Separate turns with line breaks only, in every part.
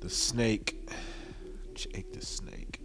The snake. Jake the snake.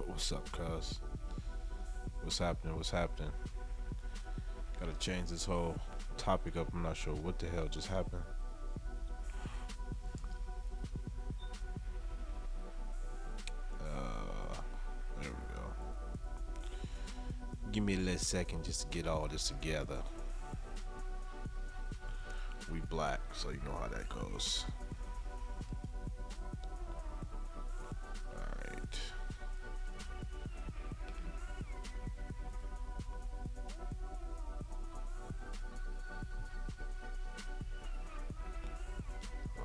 What's up, cuz? What's happening? What's happening? Gotta change this whole topic up. I'm not sure what the hell just happened. There we go. Give me a little second just to get all this together. We black, so you know how that goes. Alright.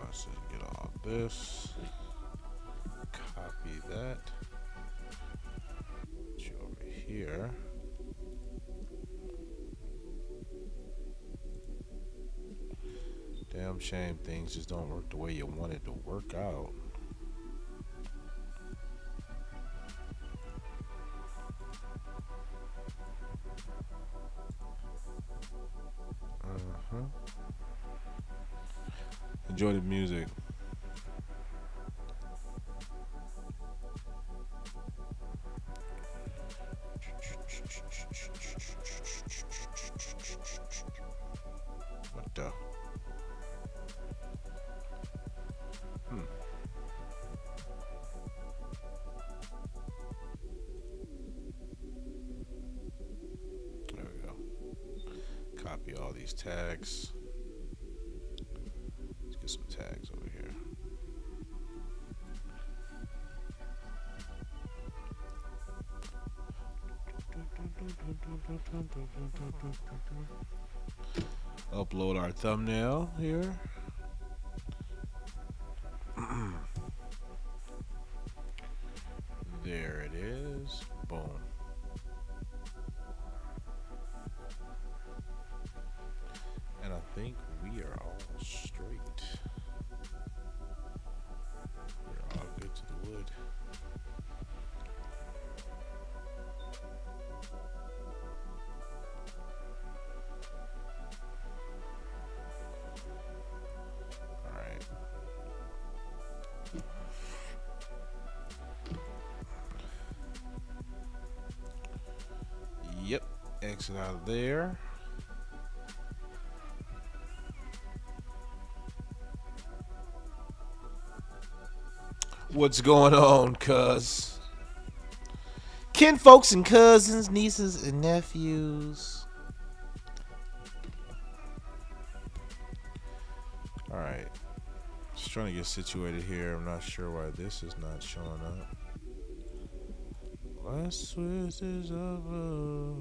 Let's just get all this. Copy that. Put you over here. Damn shame things just don't work the way you want it to work out. Enjoy the music. What the? There we go. Copy all these tags. Let's get some tags over here. Upload our thumbnail here. There it is. Boom. And I think we are all straight. We're all good to the wood. Alright. Yep. Exit out of there. What's going on, cuz? Kin folks and cousins, nieces and nephews. Alright. Just trying to get situated here. I'm not sure why this is not showing up. Last twist is over.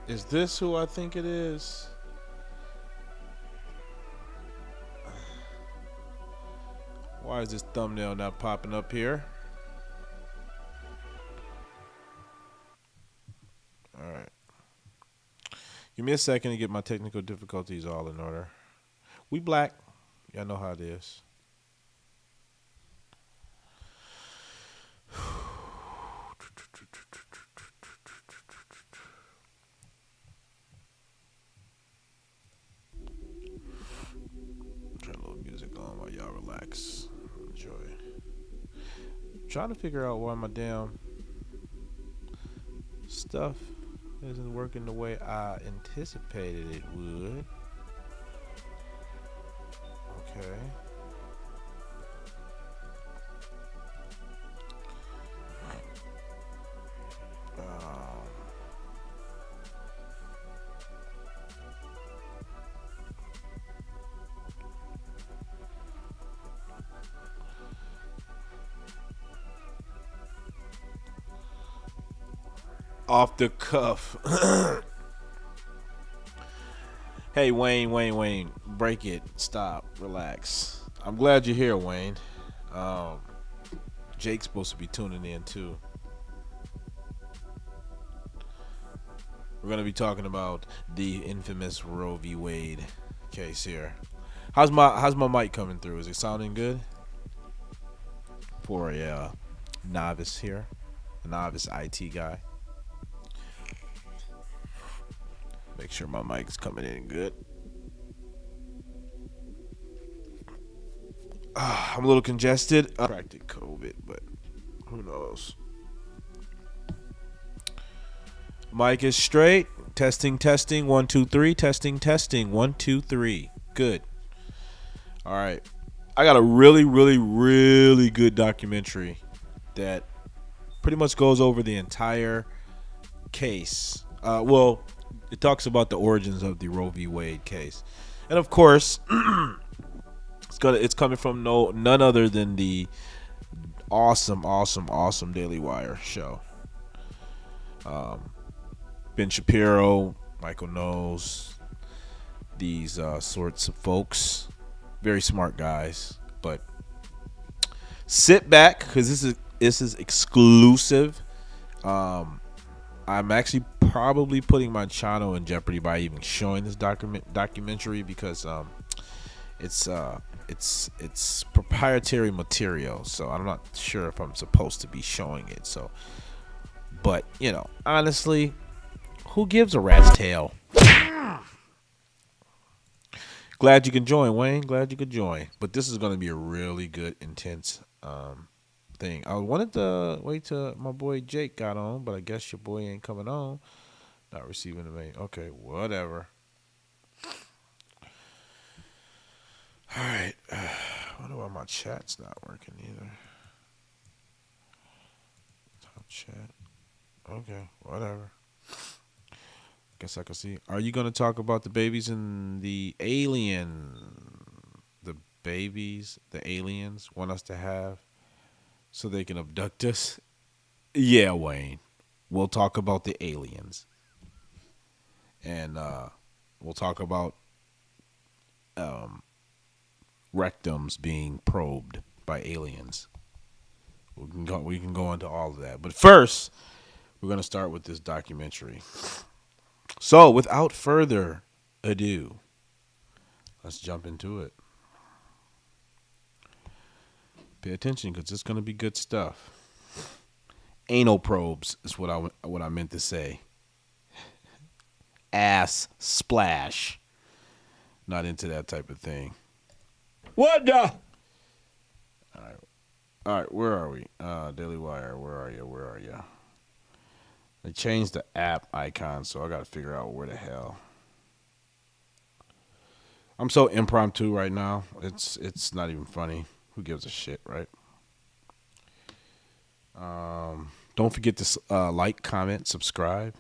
Is this who I think it is? Why is this thumbnail not popping up here? All right. Give me a second to get my technical difficulties all in order. We black. Y'all know how it is. Turn a little music on while y'all relax. Enjoy. Trying to figure out why my damn stuff isn't working the way I anticipated it would. Okay. Off the cuff. Hey, Wayne, break it. Stop. Relax. I'm glad you're here, Wayne. Um, Jake's supposed to be tuning in too. We're gonna be talking about the infamous Roe v. Wade case here. How's my mic coming through? Is it sounding good? For a novice here, a novice IT guy. Make sure my mic's coming in good. I'm a little congested. I contracted COVID, but who knows? Mic is straight. Testing. 1, 2, 3. Testing. 1, 2, 3. Good. All right. I got a really good documentary that pretty much goes over the entire case. Well, it talks about the origins of the Roe v. Wade case, and of course, it's coming from none other than the awesome Daily Wire show. Ben Shapiro, Michael Knowles, these sorts of folks, very smart guys. But sit back because this is exclusive. I'm actually probably putting my channel in jeopardy by even showing this documentary because it's proprietary material, so I'm not sure if I'm supposed to be showing it. So, but honestly, who gives a rat's tail? Glad you can join, Wayne. Glad you could join. But this is going to be a really good, intense thing. I wanted to wait till my boy Jake got on, but I guess your boy ain't coming on. Not receiving the mail. Okay, whatever. All right. I wonder why my chat's not working either. Top chat. Okay, whatever. Guess I can see. Are you going to talk about the babies and the babies the aliens want us to have so they can abduct us? Yeah, Wayne. We'll talk about the aliens. And we'll talk about rectums being probed by aliens. We can go into all of that. But first, we're going to start with this documentary. So, without further ado, let's jump into it. Pay attention because it's going to be good stuff. Anal probes is what I meant to say. Ass splash. Not into that type of thing.
What the?
All right, where are we? Daily Wire, where are you? They changed the app icon, so I got to figure out where the hell. I'm so impromptu right now. It's not even funny. Who gives a shit, right? Don't forget to like, comment, subscribe.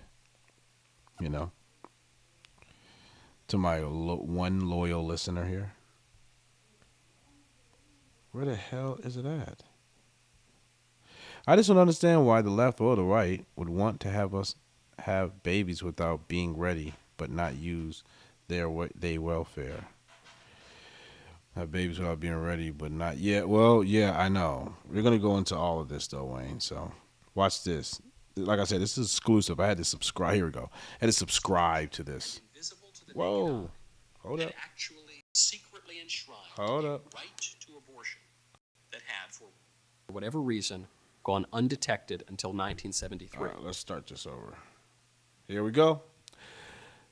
To my one loyal listener here. Where the hell is it at? I just don't understand why the left or the right would want to have us have babies without being ready, but not use their welfare. Have babies without being ready, but not yet. Well, yeah, I know. We're gonna go into all of this though, Wayne. So watch this. Like I said, this is exclusive. I had to subscribe. Here we go. I had to subscribe to this. Whoa. Hold up.
Actually secretly enshrined
Hold up.
right to abortion that had, for whatever reason, gone undetected until 1973.
All right, let's start this over. Here we go.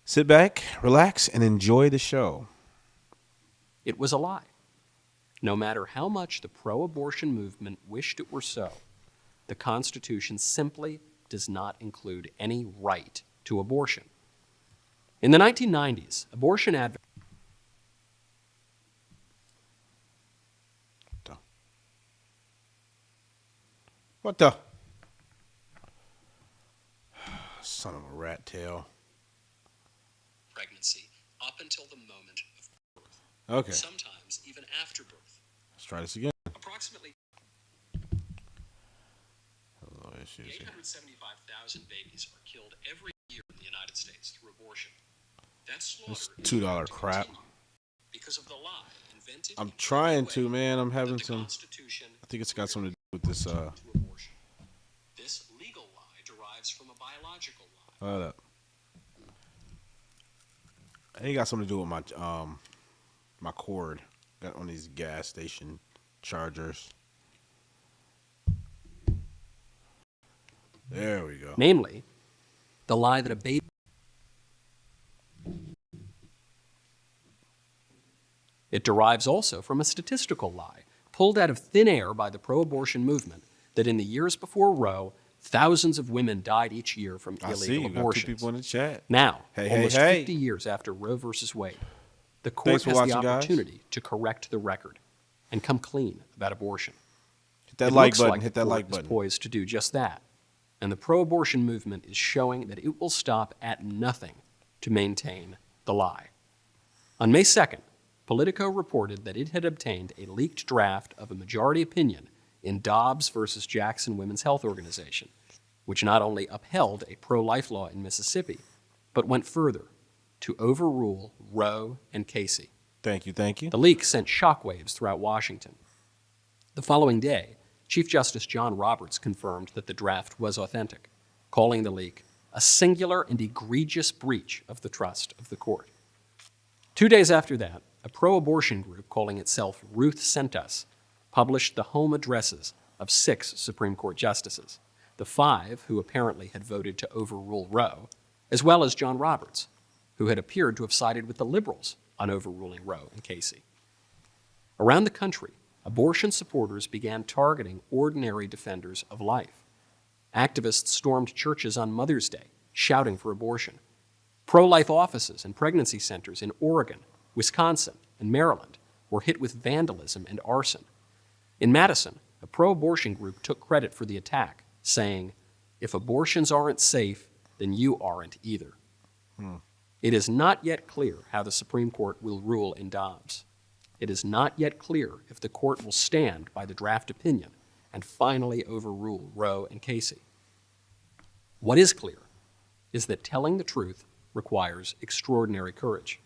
Sit back, relax, and enjoy the show.
It was a lie. No matter how much the pro-abortion movement wished it were so, the Constitution simply does not include any right to abortion. In the 1990s, abortion advocates
What the? Son of a rat tail.
pregnancy up until the moment of birth.
Okay,
Sometimes even after birth.
let's try this again.
Approximately
Hello, issues here.
875,000 babies are killed every year in the United States through abortion. That slaughter
This
is
$2
going to
crap.
continue because of the lie invented
I'm
in
trying
such a
to,
way
man. I'm
that
having
the
some.
Constitution
I think it's got something to do with this.
to abortion. This legal lie derives from a biological lie.
Hold up. I think it got something to do with my cord. Got one of these gas station chargers. There we go.
Namely, the lie that a baby It derives also from a statistical lie pulled out of thin air by the pro-abortion movement that in the years before Roe, thousands of women died each year from
I see
illegal
you got two
abortions.
people in the chat.
Now,
Hey,
almost
hey, hey.
50 years after Roe versus Wade, the
Thanks
court
for
has the
watching, guys.
opportunity to correct the record and come clean about abortion.
Hit that
It
like
looks
button.
like
Hit
the
that
court
like
is
button.
poised to do just that. And the pro-abortion movement is showing that it will stop at nothing to maintain the lie. On May 2nd, Politico reported that it had obtained a leaked draft of a majority opinion in Dobbs versus Jackson Women's Health Organization, which not only upheld a pro-life law in Mississippi, but went further to overrule Roe and Casey.
Thank you. Thank you.
The leak sent shockwaves throughout Washington. The following day, Chief Justice John Roberts confirmed that the draft was authentic, calling the leak a singular and egregious breach of the trust of the court. 2 days after that, a pro-abortion group calling itself Ruth Sent Us published the home addresses of 6 Supreme Court justices, the 5 who apparently had voted to overrule Roe, as well as John Roberts, who had appeared to have sided with the liberals on overruling Roe and Casey. Around the country, abortion supporters began targeting ordinary defenders of life. Activists stormed churches on Mother's Day, shouting for abortion. Pro-life offices and pregnancy centers in Oregon, Wisconsin, and Maryland were hit with vandalism and arson. In Madison, a pro-abortion group took credit for the attack, saying, "If abortions aren't safe, then you aren't either." It is not yet clear how the Supreme Court will rule in Dobbs. It is not yet clear if the court will stand by the draft opinion and finally overrule Roe and Casey. What is clear is that telling the truth requires extraordinary courage.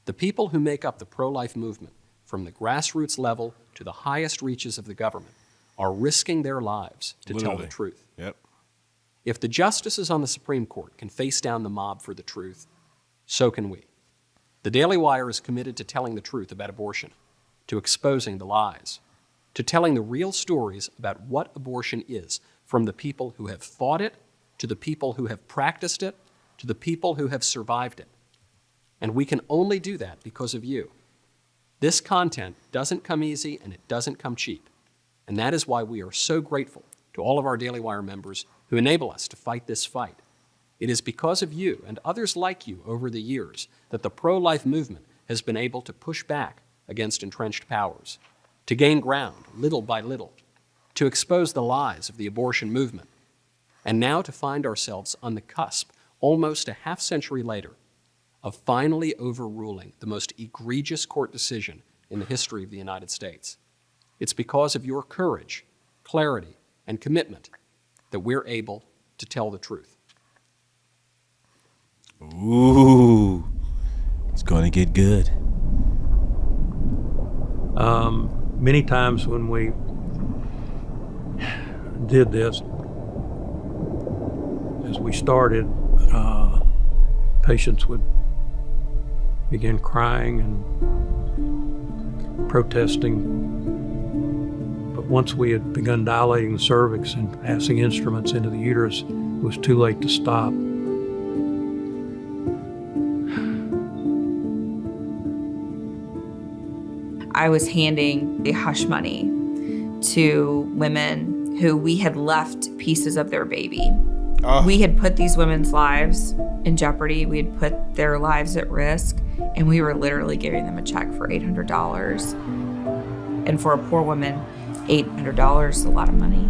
The people who make up the pro-life movement, from the grassroots level to the highest reaches of the government, are risking their lives to tell the
Literally.
truth.
Yep.
If the justices on the Supreme Court can face down the mob for the truth, so can we. The Daily Wire is committed to telling the truth about abortion, to exposing the lies, to telling the real stories about what abortion is, from the people who have fought it, to the people who have practiced it, to the people who have survived it. And we can only do that because of you. This content doesn't come easy and it doesn't come cheap. And that is why we are so grateful to all of our Daily Wire members who enable us to fight this fight. It is because of you and others like you over the years that the pro-life movement has been able to push back against entrenched powers, to gain ground little by little, to expose the lies of the abortion movement, and now to find ourselves on the cusp, almost a half-century later, of finally overruling the most egregious court decision in the history of the United States. It's because of your courage, clarity, and commitment that we're able to tell the truth.
Ooh, it's going to get good.
Many times when we did this, as we started, patients would begin crying and protesting. But once we had begun dilating the cervix and passing instruments into the uterus, it was too late to stop.
I was handing the hush money to women who we had left pieces of their baby. We had put these women's lives in jeopardy. We had put their lives at risk, and we were literally giving them a check for $800. And for a poor woman, $800 is a lot of money.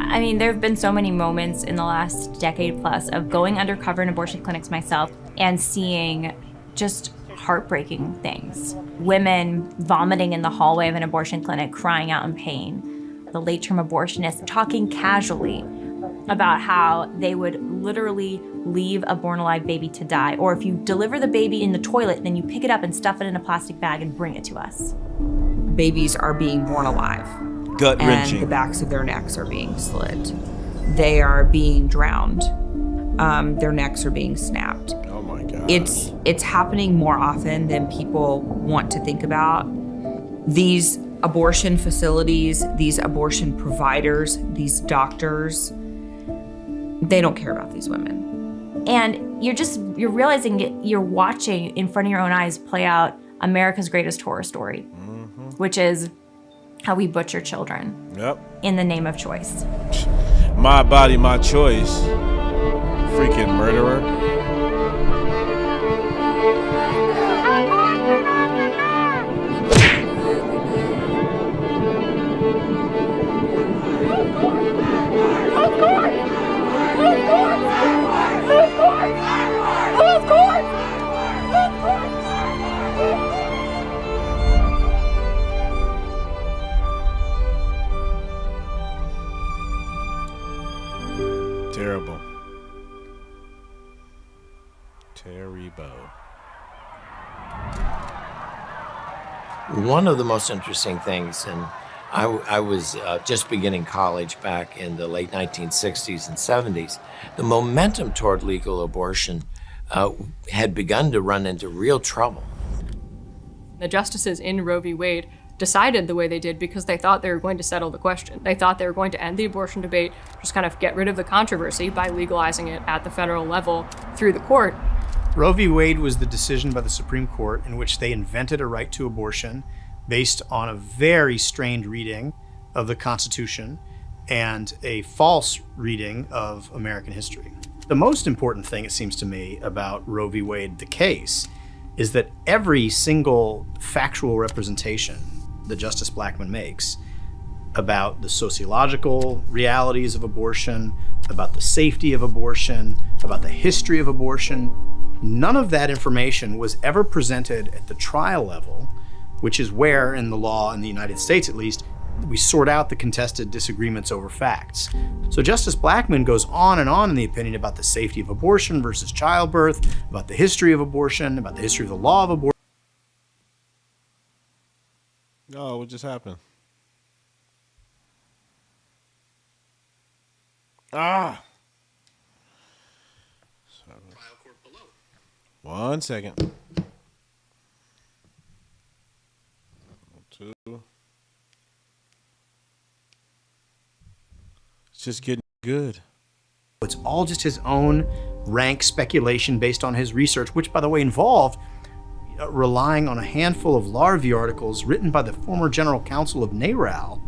I mean, there have been so many moments in the last decade plus of going undercover in abortion clinics myself and seeing just heartbreaking things. Women vomiting in the hallway of an abortion clinic, crying out in pain. The late-term abortionists talking casually about how they would literally leave a born-alive baby to die. Or if you deliver the baby in the toilet, then you pick it up and stuff it in a plastic bag and bring it to us.
Babies are being born alive.
Gut-wrenching.
And the backs of their necks are being slit. They are being drowned. Their necks are being snapped.
Oh my God.
It's happening more often than people want to think about. These abortion facilities, these abortion providers, these doctors, they don't care about these women.
And you're realizing you're watching in front of your own eyes play out America's greatest horror story, which is how we butcher children in the name of choice.
My body, my choice. Freaking murderer. Terrible. Terrible.
One of the most interesting things, and I was just beginning college back in the late 1960s and 70s, the momentum toward legal abortion had begun to run into real trouble.
The justices in Roe v. Wade decided the way they did because they thought they were going to settle the question. They thought they were going to end the abortion debate, just kind of get rid of the controversy by legalizing it at the federal level through the court.
Roe v. Wade was the decision by the Supreme Court in which they invented a right to abortion based on a very strained reading of the Constitution and a false reading of American history. The most important thing, it seems to me, about Roe v. Wade, the case, is that every single factual representation that Justice Blackmun makes about the sociological realities of abortion, about the safety of abortion, about the history of abortion, none of that information was ever presented at the trial level, which is where, in the law in the United States at least, we sort out the contested disagreements over facts. So Justice Blackmun goes on and on in the opinion about the safety of abortion versus childbirth, about the history of abortion, about the history of the law of abortion.
Oh, what just happened? Ah. 1 second. 2. It's just getting good.
It's all just his own rank speculation based on his research, which, by the way, involved relying on a handful of law review articles written by the former general counsel of NARAL,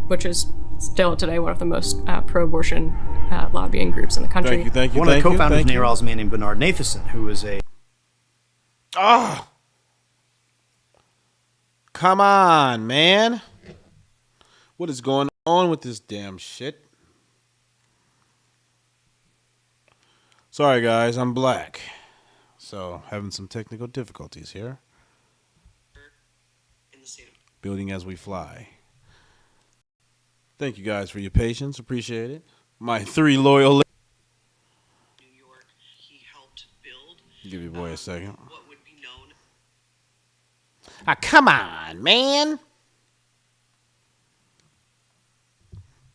which is still today one of the most pro-abortion lobbying groups in the country.
Thank you.
One of the co-founders of NARAL is a man named Bernard Nathanson, who is a...
Ah! Come on, man. What is going on with this damn shit? Sorry, guys, I'm black. So, having some technical difficulties here. Building as we fly. Thank you guys for your patience. Appreciate it. My 3 loyal.
New York, he helped build.
Give your boy a second.
What would be known.
Ah, come on, man.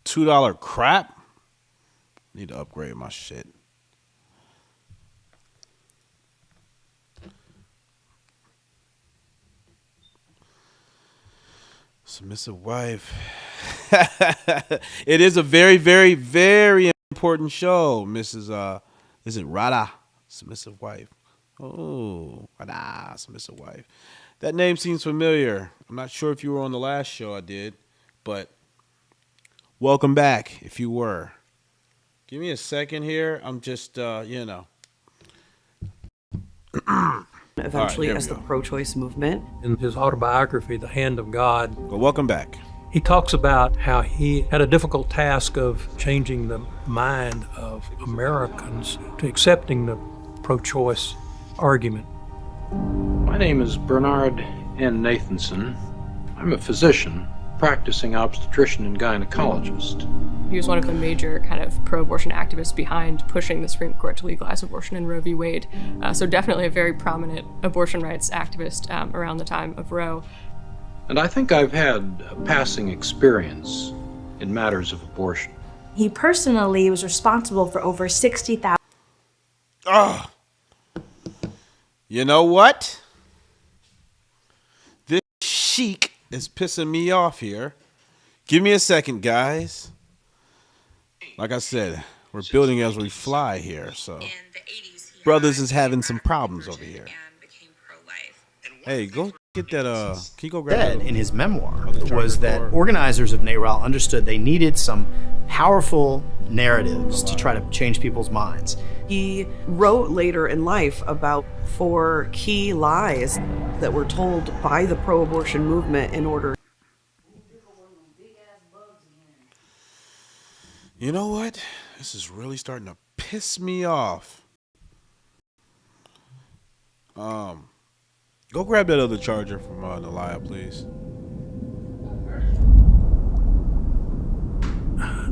$2 crap. Need to upgrade my shit. Submissive wife. It is a very, very, very important show, Mrs. Is it Rada? Submissive wife. Oh, Rada, submissive wife. That name seems familiar. I'm not sure if you were on the last show I did, but welcome back if you were. Give me a second here. I'm just,
Eventually,
All right,
as the pro-choice movement.
In his autobiography, The Hand of God,
Well, welcome back.
he talks about how he had a difficult task of changing the mind of Americans to accepting the pro-choice argument.
My name is Bernard N. Nathanson. I'm a physician, practicing obstetrician and gynecologist.
He was one of the major kind of pro-abortion activists behind pushing the Supreme Court to legalize abortion in Roe v. Wade. So definitely a very prominent abortion rights activist around the time of Roe.
And I think I've had a passing experience in matters of abortion.
He personally was responsible for over 60,000.
Oh, you know what? This chic is pissing me off here. Give me a second, guys. Like I said, we're building as we fly here, so brothers is having some problems over here. Hey, go get that. Can you go grab
Said
that?
in his memoir
charger
was that
cord.
organizers of NARAL understood they needed some powerful narratives to try to change people's minds.
He wrote later in life about 4 key lies that were told by the pro-abortion movement in order.
You know what? This is really starting to piss me off. Go grab that other charger from Nalaya, please.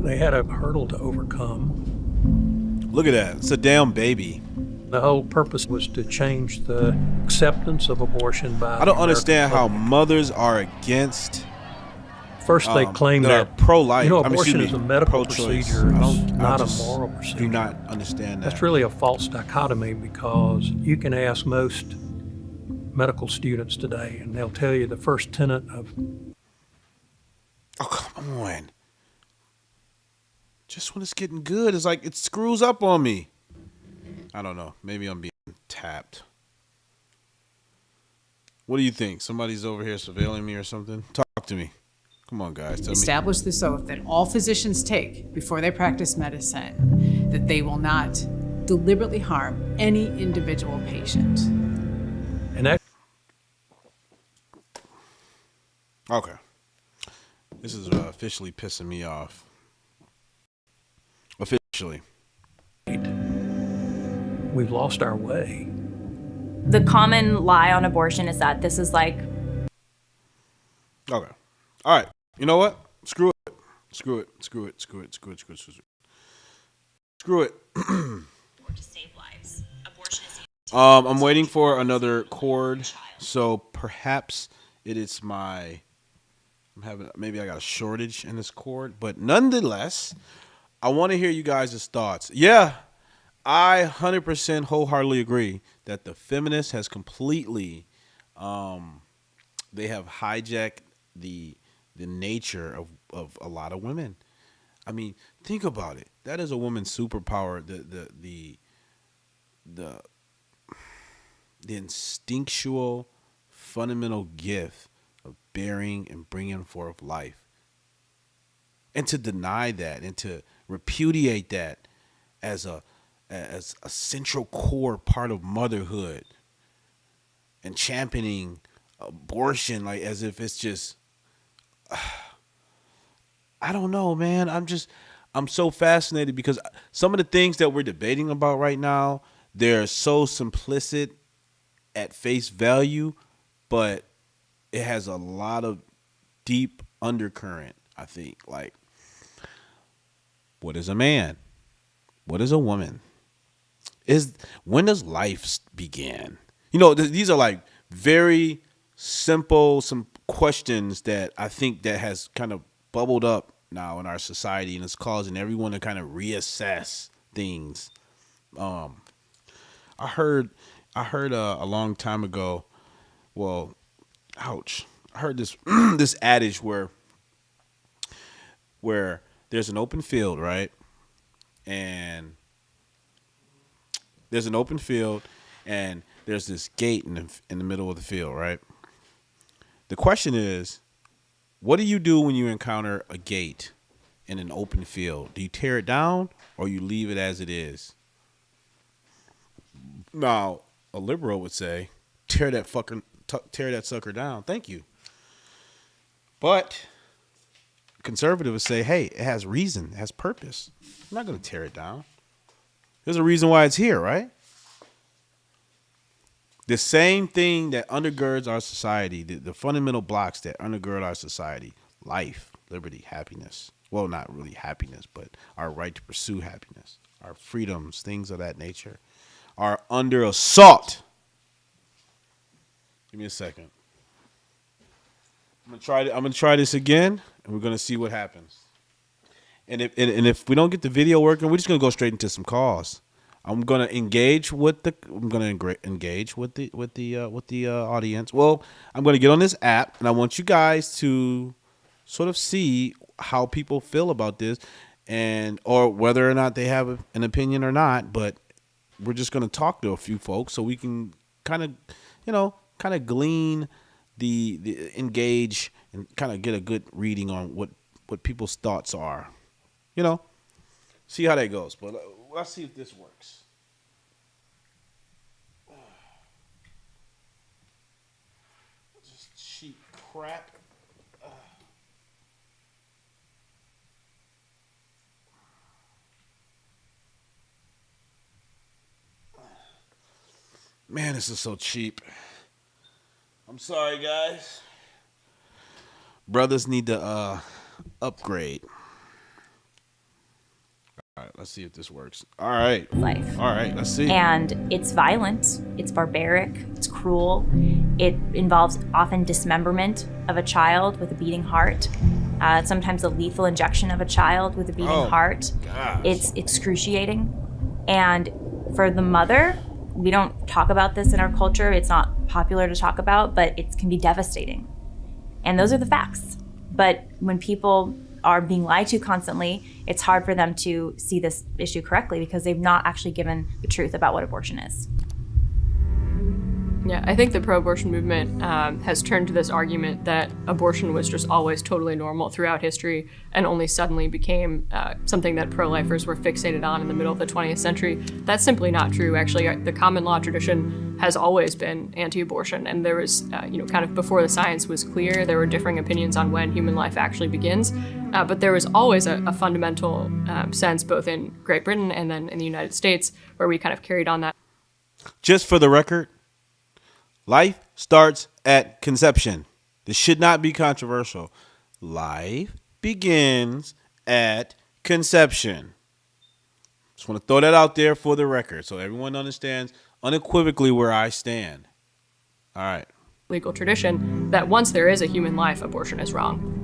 They had a hurdle to overcome.
Look at that. It's a damn baby.
The whole purpose was to change the acceptance of abortion by
I don't
the
understand how
American
mothers are against.
First, they claim
that
that
are pro-life.
abortion
excuse
is a
me,
medical
pro-choice.
procedure.
I
It's
don't- I
not a
just
moral procedure.
Do not understand that.
That's really a false dichotomy, because you can ask most medical students today, and they'll tell you the first tenet of
Oh, come on. Just when it's getting good, it's like it screws up on me. I don't know. Maybe I'm being tapped. What do you think? Somebody's over here surveilling me or something? Talk to me. Come on, guys. Tell me.
Establish this oath that all physicians take before they practice medicine, that they will not deliberately harm any individual patient.
and that
Okay. This is officially pissing me off. Officially.
we've lost our way.
The common lie on abortion is that this is like
Okay. All right. You know what? Screw it. Screw it. Screw it. Screw it. Screw it. Screw it. Screw it. Screw it. I'm waiting for another cord, so perhaps it is maybe I got a shortage in this cord, but nonetheless, I want to hear you guys' thoughts. Yeah, I 100% wholeheartedly agree that the feminist has completely, they have hijacked the nature of a lot of women. I mean, think about it. That is a woman's superpower. The instinctual, fundamental gift of bearing and bringing forth life. And to deny that and to repudiate that as a central core part of motherhood and championing abortion like as if it's just I don't know, man. I'm so fascinated because some of the things that we're debating about right now, they're so simplistic at face value, but it has a lot of deep undercurrent, I think. Like, What is a man? What is a woman? When does life begin? You know, these are like very simple, some questions that I think that has kind of bubbled up now in our society, and it's causing everyone to kind of reassess things. I heard a long time ago. Well, ouch! I heard this this adage where there's an open field, right? And there's an open field, and there's this gate in the middle of the field, right? The question is, what do you do when you encounter a gate in an open field? Do you tear it down or you leave it as it is? Now, a liberal would say, tear that sucker down. Thank you. But a conservative would say, hey, it has reason, it has purpose. I'm not going to tear it down. There's a reason why it's here, right? The same thing that undergirds our society, the fundamental blocks that undergird our society, life, liberty, happiness. Well, not really happiness, but our right to pursue happiness, our freedoms, things of that nature, are under assault. Give me a second. I'm gonna try this again, and we're gonna see what happens. And if we don't get the video working, we're just gonna go straight into some calls. I'm gonna engage with the audience. Well, I'm gonna get on this app, and I want you guys to sort of see how people feel about this, or whether or not they have an opinion or not. But we're just gonna talk to a few folks so we can kind of glean the engage and kind of get a good reading on what people's thoughts are. You know, see how that goes. But let's see if this works. Just cheap crap. Man, this is so cheap. I'm sorry, guys. Brothers need to upgrade. All right, let's see if this works. All right.
Life.
All right, let's see.
And it's violent, it's barbaric, it's cruel. It involves often dismemberment of a child with a beating heart. Sometimes a lethal injection of a child with a beating heart.
Gosh.
It's excruciating. And for the mother, we don't talk about this in our culture. It's not popular to talk about, but it can be devastating. And those are the facts. But when people are being lied to constantly, it's hard for them to see this issue correctly because they've not actually given the truth about what abortion is.
Yeah, I think the pro-abortion movement has turned to this argument that abortion was just always totally normal throughout history and only suddenly became something that pro-lifers were fixated on in the middle of the 20th century. That's simply not true. Actually, the common law tradition has always been anti-abortion, and there was, kind of before the science was clear, there were differing opinions on when human life actually begins. But there was always a fundamental sense, both in Great Britain and then in the United States, where we kind of carried on that.
Just for the record, life starts at conception. This should not be controversial. Life begins at conception. Just want to throw that out there for the record so everyone understands unequivocally where I stand. All right.
Legal tradition that once there is a human life, abortion is wrong.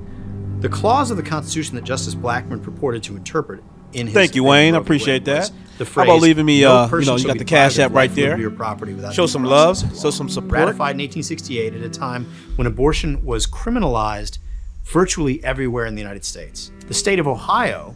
The clause of the Constitution that Justice Blackmun purported to interpret in his
Thank you, Wayne. I appreciate that.
The
How
phrase,
about leaving me,
no
you
person shall
got
be
the Cash
deprived
App
of
right
life,
there.
liberty, or property without
Show
due
some
process
love,
of law.
show some support.
Ratified in 1868 at a time when abortion was criminalized virtually everywhere in the United States. The state of Ohio,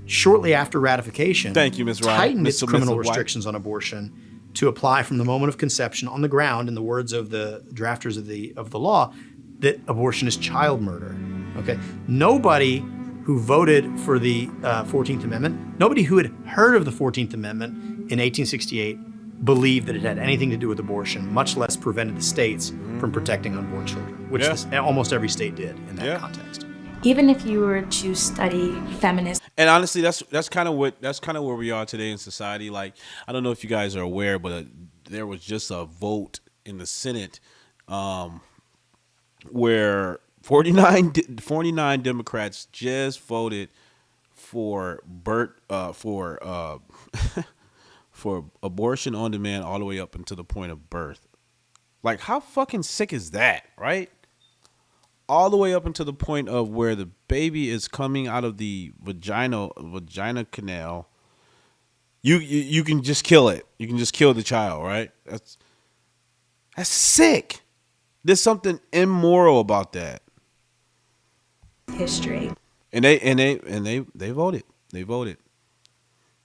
shortly after ratification,
Thank you, Ms. Ryan.
tightened
Ms.
its criminal
Submissive Wife.
restrictions on abortion to apply from the moment of conception on the ground, in the words of the drafters of the law, that abortion is child murder. Okay, nobody who voted for the 14th Amendment, nobody who had heard of the 14th Amendment in 1868 believed that it had anything to do with abortion, much less prevented the states from protecting unborn children, which almost every state did in that context.
Even if you were to study feminism,
And honestly, that's kind of where we are today in society. Like, I don't know if you guys are aware, but there was just a vote in the Senate where 49 Democrats just voted for for abortion on demand all the way up until the point of birth. Like, how fucking sick is that, right? All the way up until the point of where the baby is coming out of the vagina canal. You can just kill it. You can just kill the child, right? That's sick. There's something immoral about that.
History.
And they voted. They voted.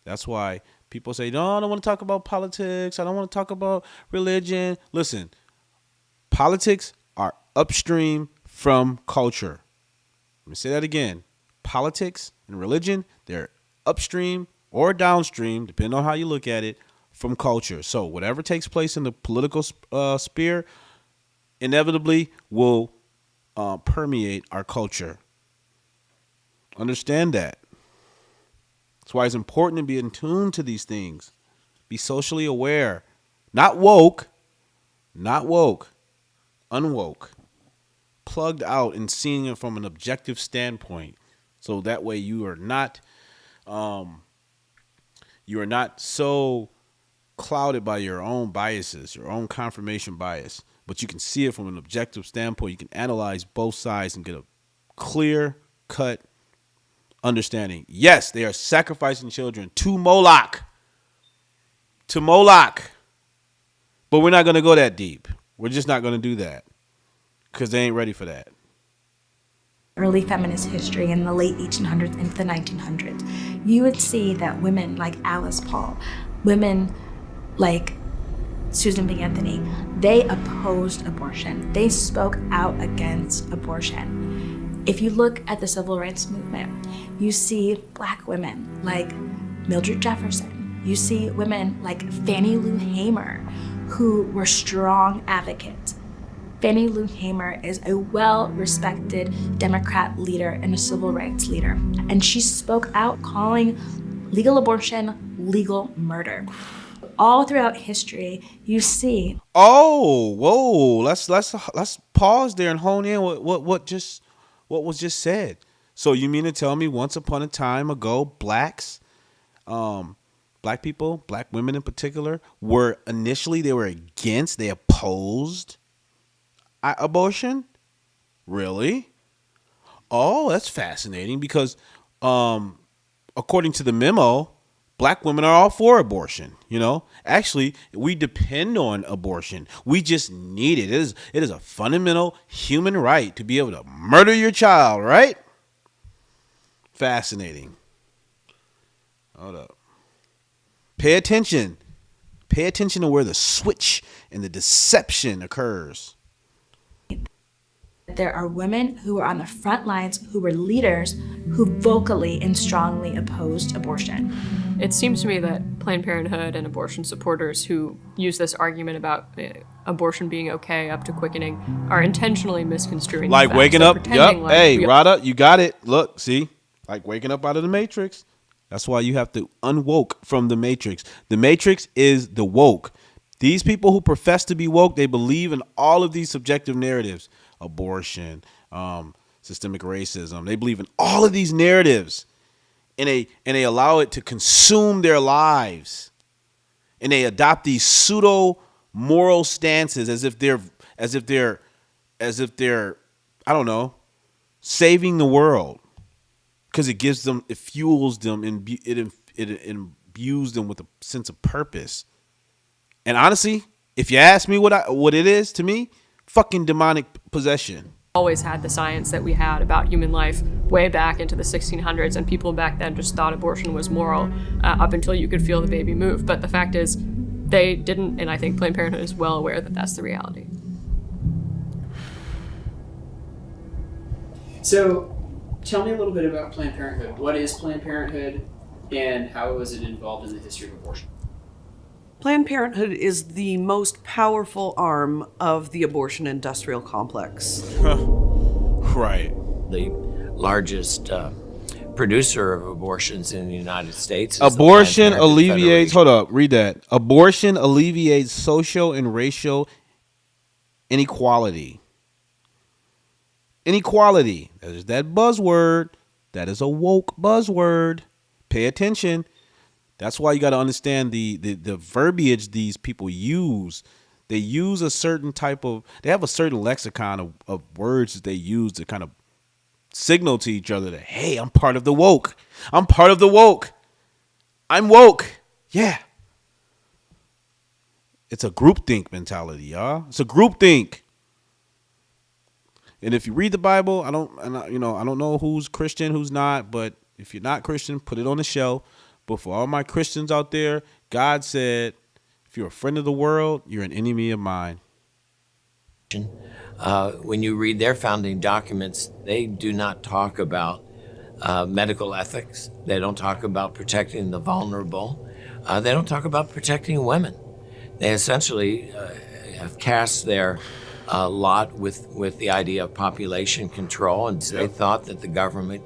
That's why people say, no, I don't want to talk about politics. I don't want to talk about religion. Listen, politics are upstream from culture. Let me say that again. Politics and religion, they're upstream or downstream, depending on how you look at it, from culture. So whatever takes place in the political sphere inevitably will permeate our culture. Understand that. That's why it's important to be in tune to these things. Be socially aware. Not woke. Unwoke. Plugged out and seeing it from an objective standpoint. So that way you are not so clouded by your own biases, your own confirmation bias. But you can see it from an objective standpoint. You can analyze both sides and get a clear cut understanding. Yes, they are sacrificing children to Moloch. But we're not going to go that deep. We're just not going to do that because they ain't ready for that.
Early feminist history in the late 1800s into the 1900s, you would see that women like Alice Paul, women like Susan B. Anthony, they opposed abortion. They spoke out against abortion. If you look at the civil rights movement, you see Black women like Mildred Jefferson. You see women like Fannie Lou Hamer, who were strong advocates. Fannie Lou Hamer is a well-respected Democrat leader and a civil rights leader. And she spoke out calling legal abortion legal murder. All throughout history, you see.
Oh, whoa! Let's pause there and hone in what was just said. So you mean to tell me once upon a time ago, Black people, Black women in particular, were against, they opposed abortion? Really? Oh, that's fascinating because according to the memo, Black women are all for abortion. Actually, we depend on abortion. We just need it. It is a fundamental human right to be able to murder your child, right? Fascinating. Hold up. Pay attention. Pay attention to where the switch and the deception occurs.
There are women who are on the front lines, who were leaders, who vocally and strongly opposed abortion.
It seems to me that Planned Parenthood and abortion supporters who use this argument about abortion being okay up to quickening are intentionally misconstruing
like
the facts.
Waking
They're
up.
pretending
Yep. Hey,
we-
Rada, you got it. Look, see? Like waking up out of the Matrix. That's why you have to unwoke from the Matrix. The Matrix is the woke. These people who profess to be woke, they believe in all of these subjective narratives. Abortion, systemic racism. They believe in all of these narratives. And they allow it to consume their lives. And they adopt these pseudo moral stances as if they're I don't know, saving the world. Because it fuels them, and it imbues them with a sense of purpose. And honestly, if you ask me what it is to me, fucking demonic possession.
Always had the science that we had about human life way back into the 1600s, and people back then just thought abortion was moral up until you could feel the baby move. But the fact is, they didn't, and I think Planned Parenthood is well aware that that's the reality.
So, tell me a little bit about Planned Parenthood. What is Planned Parenthood, and how was it involved in the history of abortion?
Planned Parenthood is the most powerful arm of the abortion industrial complex.
Right.
The largest producer of abortions in the United States is
Abortion
the Planned Parenthood
alleviates,
Federation.
hold up, read that. Abortion alleviates social and racial inequality. Inequality. There's that buzzword. That is a woke buzzword. Pay attention. That's why you got to understand the verbiage these people use. They use a certain they have a certain lexicon of words that they use to kind of signal to each other that, hey, I'm part of the woke. I'm part of the woke. I'm woke. Yeah. It's a groupthink mentality, y'all. It's a groupthink. And if you read the Bible, I don't know who's Christian, who's not, but if you're not Christian, put it on the shelf. But for all my Christians out there, God said, if you're a friend of the world, you're an enemy of mine.
When you read their founding documents, they do not talk about medical ethics. They don't talk about protecting the vulnerable. They don't talk about protecting women. They essentially have cast their lot with the idea of population control, and they thought that the government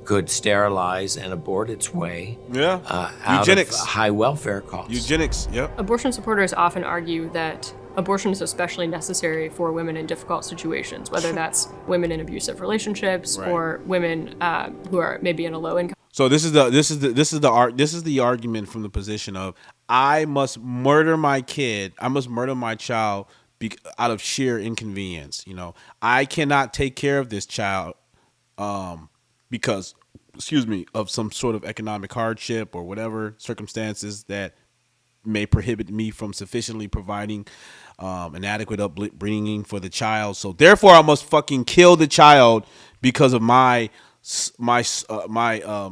could sterilize and abort its way out
Eugenics.
of high welfare costs.
Eugenics, yep.
Abortion supporters often argue that abortion is especially necessary for women in difficult situations, whether that's women in abusive relationships or women who are maybe in a low income.
So this is the argument from the position of, I must murder my kid, I must murder my child out of sheer inconvenience. You know, I cannot take care of this child because, of some sort of economic hardship or whatever circumstances that may prohibit me from sufficiently providing an adequate upbringing for the child. So therefore, I must fucking kill the child because of my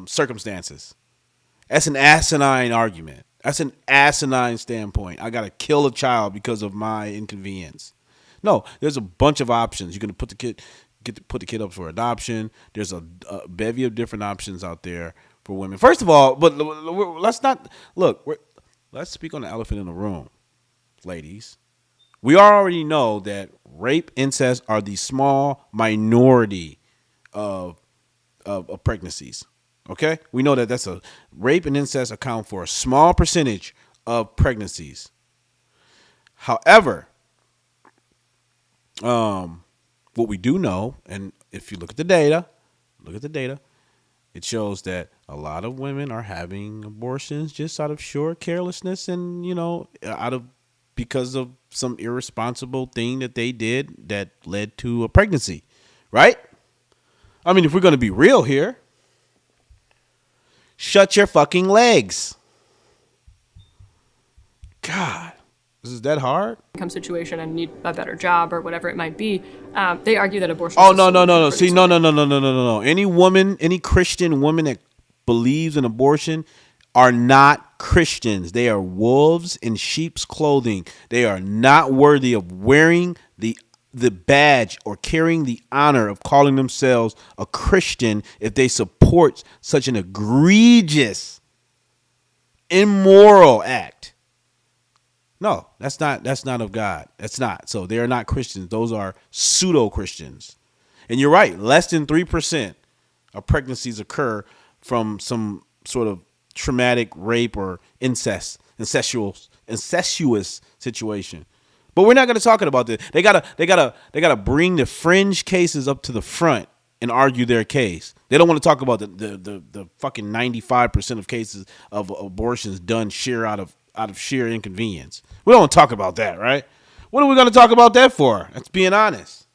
circumstances. That's an asinine argument. That's an asinine standpoint. I gotta kill a child because of my inconvenience. No, there's a bunch of options. You're gonna put the kid up for adoption. There's a bevy of different options out there for women. First of all, but let's not look. Let's speak on the elephant in the room, ladies. We already know that rape, incest are the small minority of pregnancies. Okay, we know that that's a rape and incest account for a small percentage of pregnancies. However, what we do know, and if you look at the data, it shows that a lot of women are having abortions just out of sheer carelessness and, because of some irresponsible thing that they did that led to a pregnancy, right? I mean, if we're going to be real here, shut your fucking legs. God, is that hard?
Income situation and need a better job or whatever it might be. They argue that abortion.
Oh, no. See, no. Any woman, any Christian woman that believes in abortion are not Christians. They are wolves in sheep's clothing. They are not worthy of wearing the badge or carrying the honor of calling themselves a Christian if they support such an egregious, immoral act. No, that's not of God. That's not. So they are not Christians. Those are pseudo Christians. And you're right. Less than 3% of pregnancies occur from some sort of traumatic rape or incestuous situation. But we're not going to talk about this. They gotta bring the fringe cases up to the front and argue their case. They don't want to talk about the fucking 95% of cases of abortions done out of sheer inconvenience. We don't want to talk about that, right? What are we going to talk about that for? That's being honest.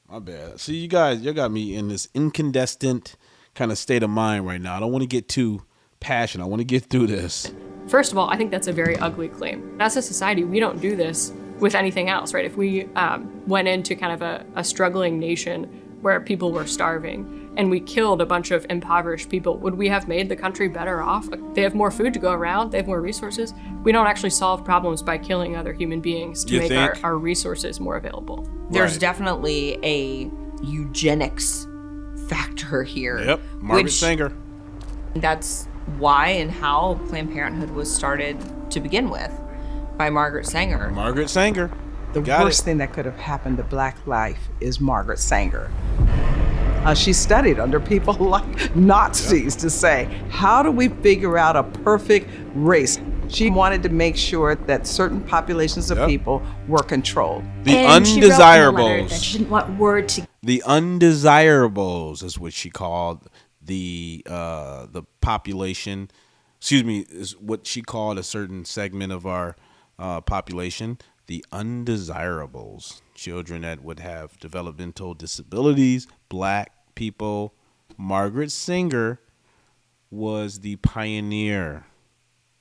My bad. See, you got me in this incandescent kind of state of mind right now. I don't want to get too passionate. I want to get through this.
First of all, I think that's a very ugly claim. As a society, we don't do this with anything else, right? If we went into kind of a struggling nation where people were starving and we killed a bunch of impoverished people, would we have made the country better off? They have more food to go around. They have more resources. We don't actually solve problems by killing other human beings to make our resources more available.
There's definitely a eugenics factor here.
Yep, Margaret Sanger.
That's why and how Planned Parenthood was started to begin with, by Margaret Sanger.
Margaret Sanger.
The worst thing that could have happened to Black life is Margaret Sanger. She studied under people like Nazis to say, how do we figure out a perfect race? She wanted to make sure that certain populations of people were controlled.
The undesirables.
She didn't want word to
The undesirables is what she called the population. Excuse me, is what she called a certain segment of our population. The undesirables, children that would have developmental disabilities, black people. Margaret Sanger was the pioneer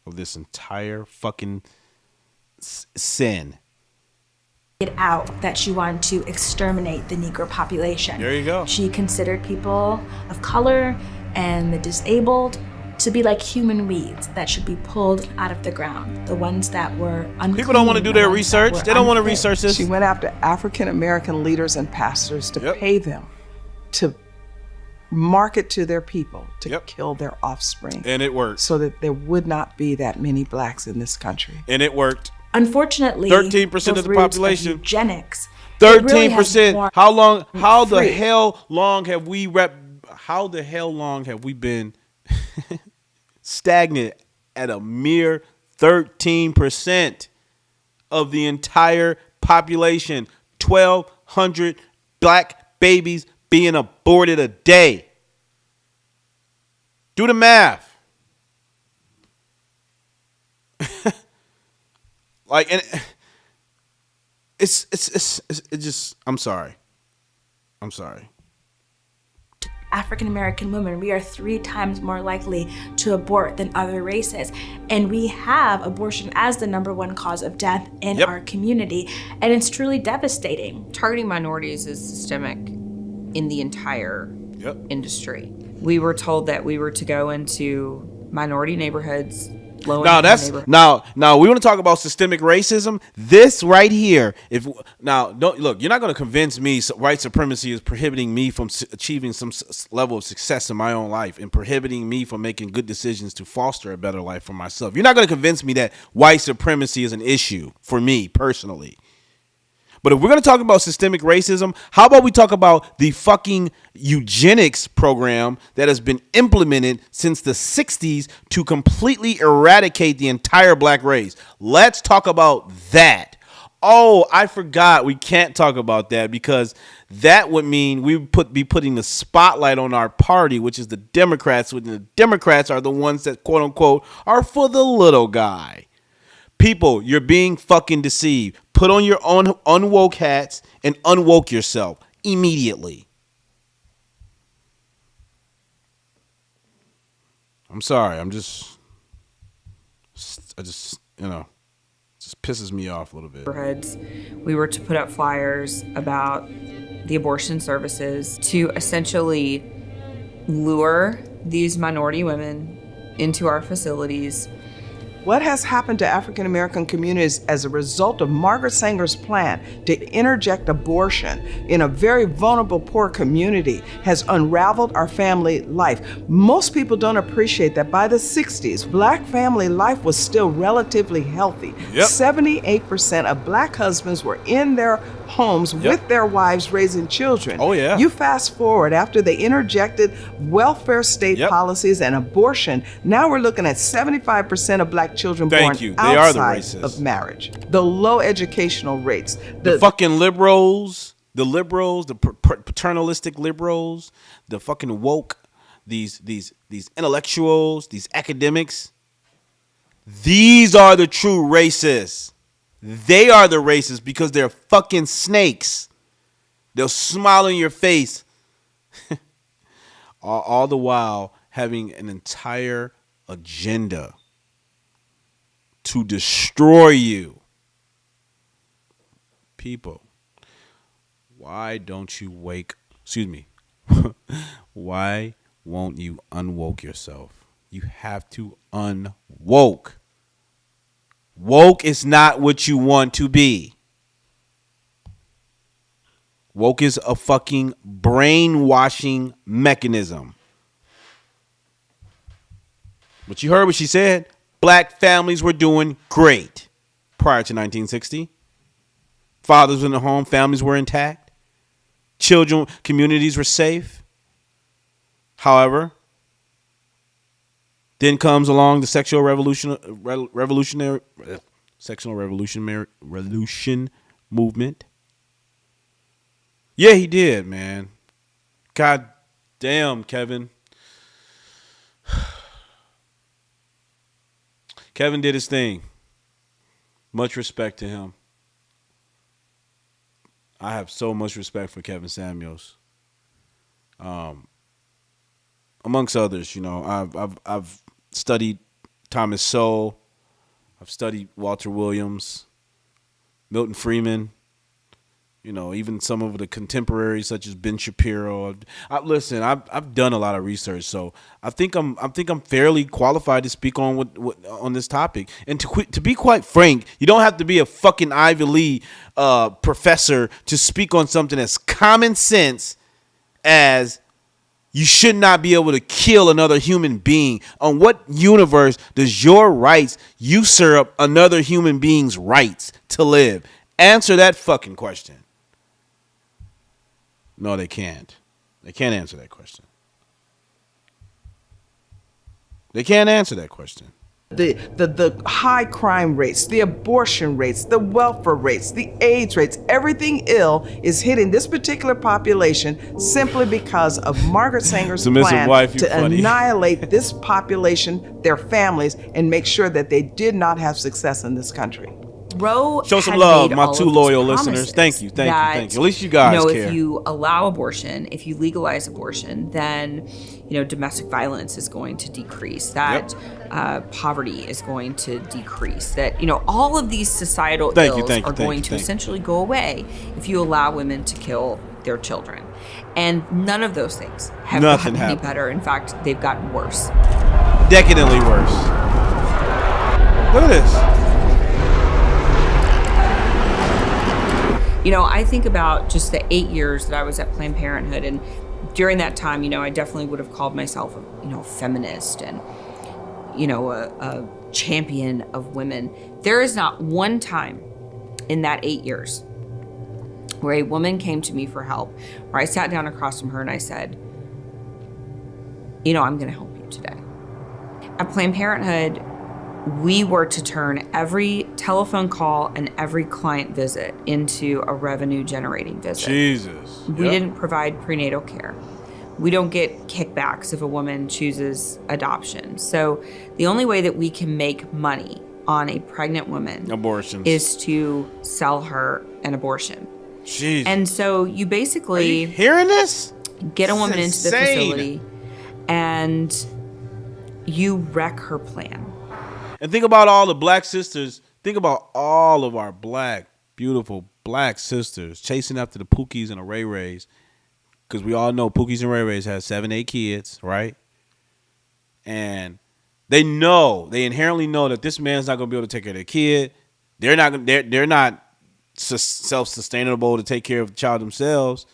of this entire fucking sin.
It out that she wanted to exterminate the Negro population.
There you go.
She considered people of color and the disabled to be like human weeds that should be pulled out of the ground. The ones that were unclean.
People don't want to do their research. They don't want to research this.
She went after African American leaders and pastors to pay them to market to their people to kill their offspring.
And it worked.
So that there would not be that many blacks in this country.
And it worked.
Unfortunately,
13% of the population.
Eugenics.
13%. How long? How the hell long have we been stagnant at a mere 13% of the entire population? 1,200 black babies being aborted a day. Do the math. Like, and it's just, I'm sorry.
African American women, we are 3 times more likely to abort than other races. And we have abortion as the #1 cause of death in our community. And it's truly devastating.
Targeting minorities is systemic in the entire industry. We were told that we were to go into minority neighborhoods.
Now we want to talk about systemic racism. This right here, don't look, you're not going to convince me white supremacy is prohibiting me from achieving some level of success in my own life and prohibiting me from making good decisions to foster a better life for myself. You're not going to convince me that white supremacy is an issue for me personally. But if we're going to talk about systemic racism, how about we talk about the fucking eugenics program that has been implemented since the 60s to completely eradicate the entire black race? Let's talk about that. Oh, I forgot. We can't talk about that because that would mean we would be putting the spotlight on our party, which is the Democrats. When the Democrats are the ones that, quote unquote, are for the little guy. People, you're being fucking deceived. Put on your own unwoke hats and unwoke yourself immediately. I'm sorry. It just pisses me off a little bit.
We were to put up flyers about the abortion services to essentially lure these minority women into our facilities.
What has happened to African American communities as a result of Margaret Sanger's plan to interject abortion in a very vulnerable, poor community has unraveled our family life. Most people don't appreciate that by the 60s, black family life was still relatively healthy. 78% of black husbands were in their homes with their wives raising children.
Oh, yeah.
You fast forward after they interjected welfare state policies and abortion, now we're looking at 75% of black children born outside of marriage. The low educational rates.
The fucking liberals, the paternalistic liberals, the fucking woke, these intellectuals, these academics. These are the true racists. They are the racists because they're fucking snakes. They'll smile in your face. all the while having an entire agenda to destroy you. People, why don't you why won't you unwoke yourself? You have to unwoke. Woke is not what you want to be. Woke is a fucking brainwashing mechanism. But you heard what she said. Black families were doing great prior to 1960. Fathers in the home, families were intact. Children, communities were safe. However, then comes along the sexual revolution movement. Yeah, he did, man. God damn, Kevin. Kevin did his thing. Much respect to him. I have so much respect for Kevin Samuels. Amongst others, you know, I've studied Thomas Sowell. I've studied Walter Williams, Milton Friedman. You know, even some of the contemporaries such as Ben Shapiro. Listen, I've done a lot of research, so I think I'm fairly qualified to speak on on this topic. And to be quite frank, you don't have to be a fucking Ivy League professor to speak on something as common sense as you should not be able to kill another human being. On what universe does your rights usurp another human being's rights to live? Answer that fucking question. No, they can't. They can't answer that question. They can't answer that question.
The high crime rates, the abortion rates, the welfare rates, the AIDS rates, everything ill is hitting this particular population simply because of Margaret Sanger's plan to annihilate this population, their families, and make sure that they did not have success in this country.
Roe
show some
had
love,
made
my
all
two
of
loyal
these
listeners. Thank you. At least you
you
guys
know,
care.
if you allow abortion, if you legalize abortion, then domestic violence is going to decrease. That poverty is going to decrease. That all of these societal ills are going to essentially go away if you allow women to kill their children. And none of those things have gotten any better. In fact, they've gotten worse.
Decadently worse. Look at this.
I think about just the 8 years that I was at Planned Parenthood, and during that time, I definitely would have called myself, a feminist and, a champion of women. There is not one time in that 8 years where a woman came to me for help, where I sat down across from her and I said, I'm going to help you today. At Planned Parenthood, we were to turn every telephone call and every client visit into a revenue generating visit.
Jesus.
We didn't provide prenatal care. We don't get kickbacks if a woman chooses adoption. So the only way that we can make money on a pregnant woman is to sell her an abortion.
Jesus.
And so you basically
Are you hearing this?
Get a woman into the facility and you wreck her plan.
And think about all the black sisters. Think about all of our beautiful black sisters chasing after the Pookies and the Ray Rays. Because we all know Pookies and Ray Rays have 7-8 kids, right? And they inherently know that this man's not going to be able to take care of their kid. They're not self-sustainable to take care of the child themselves.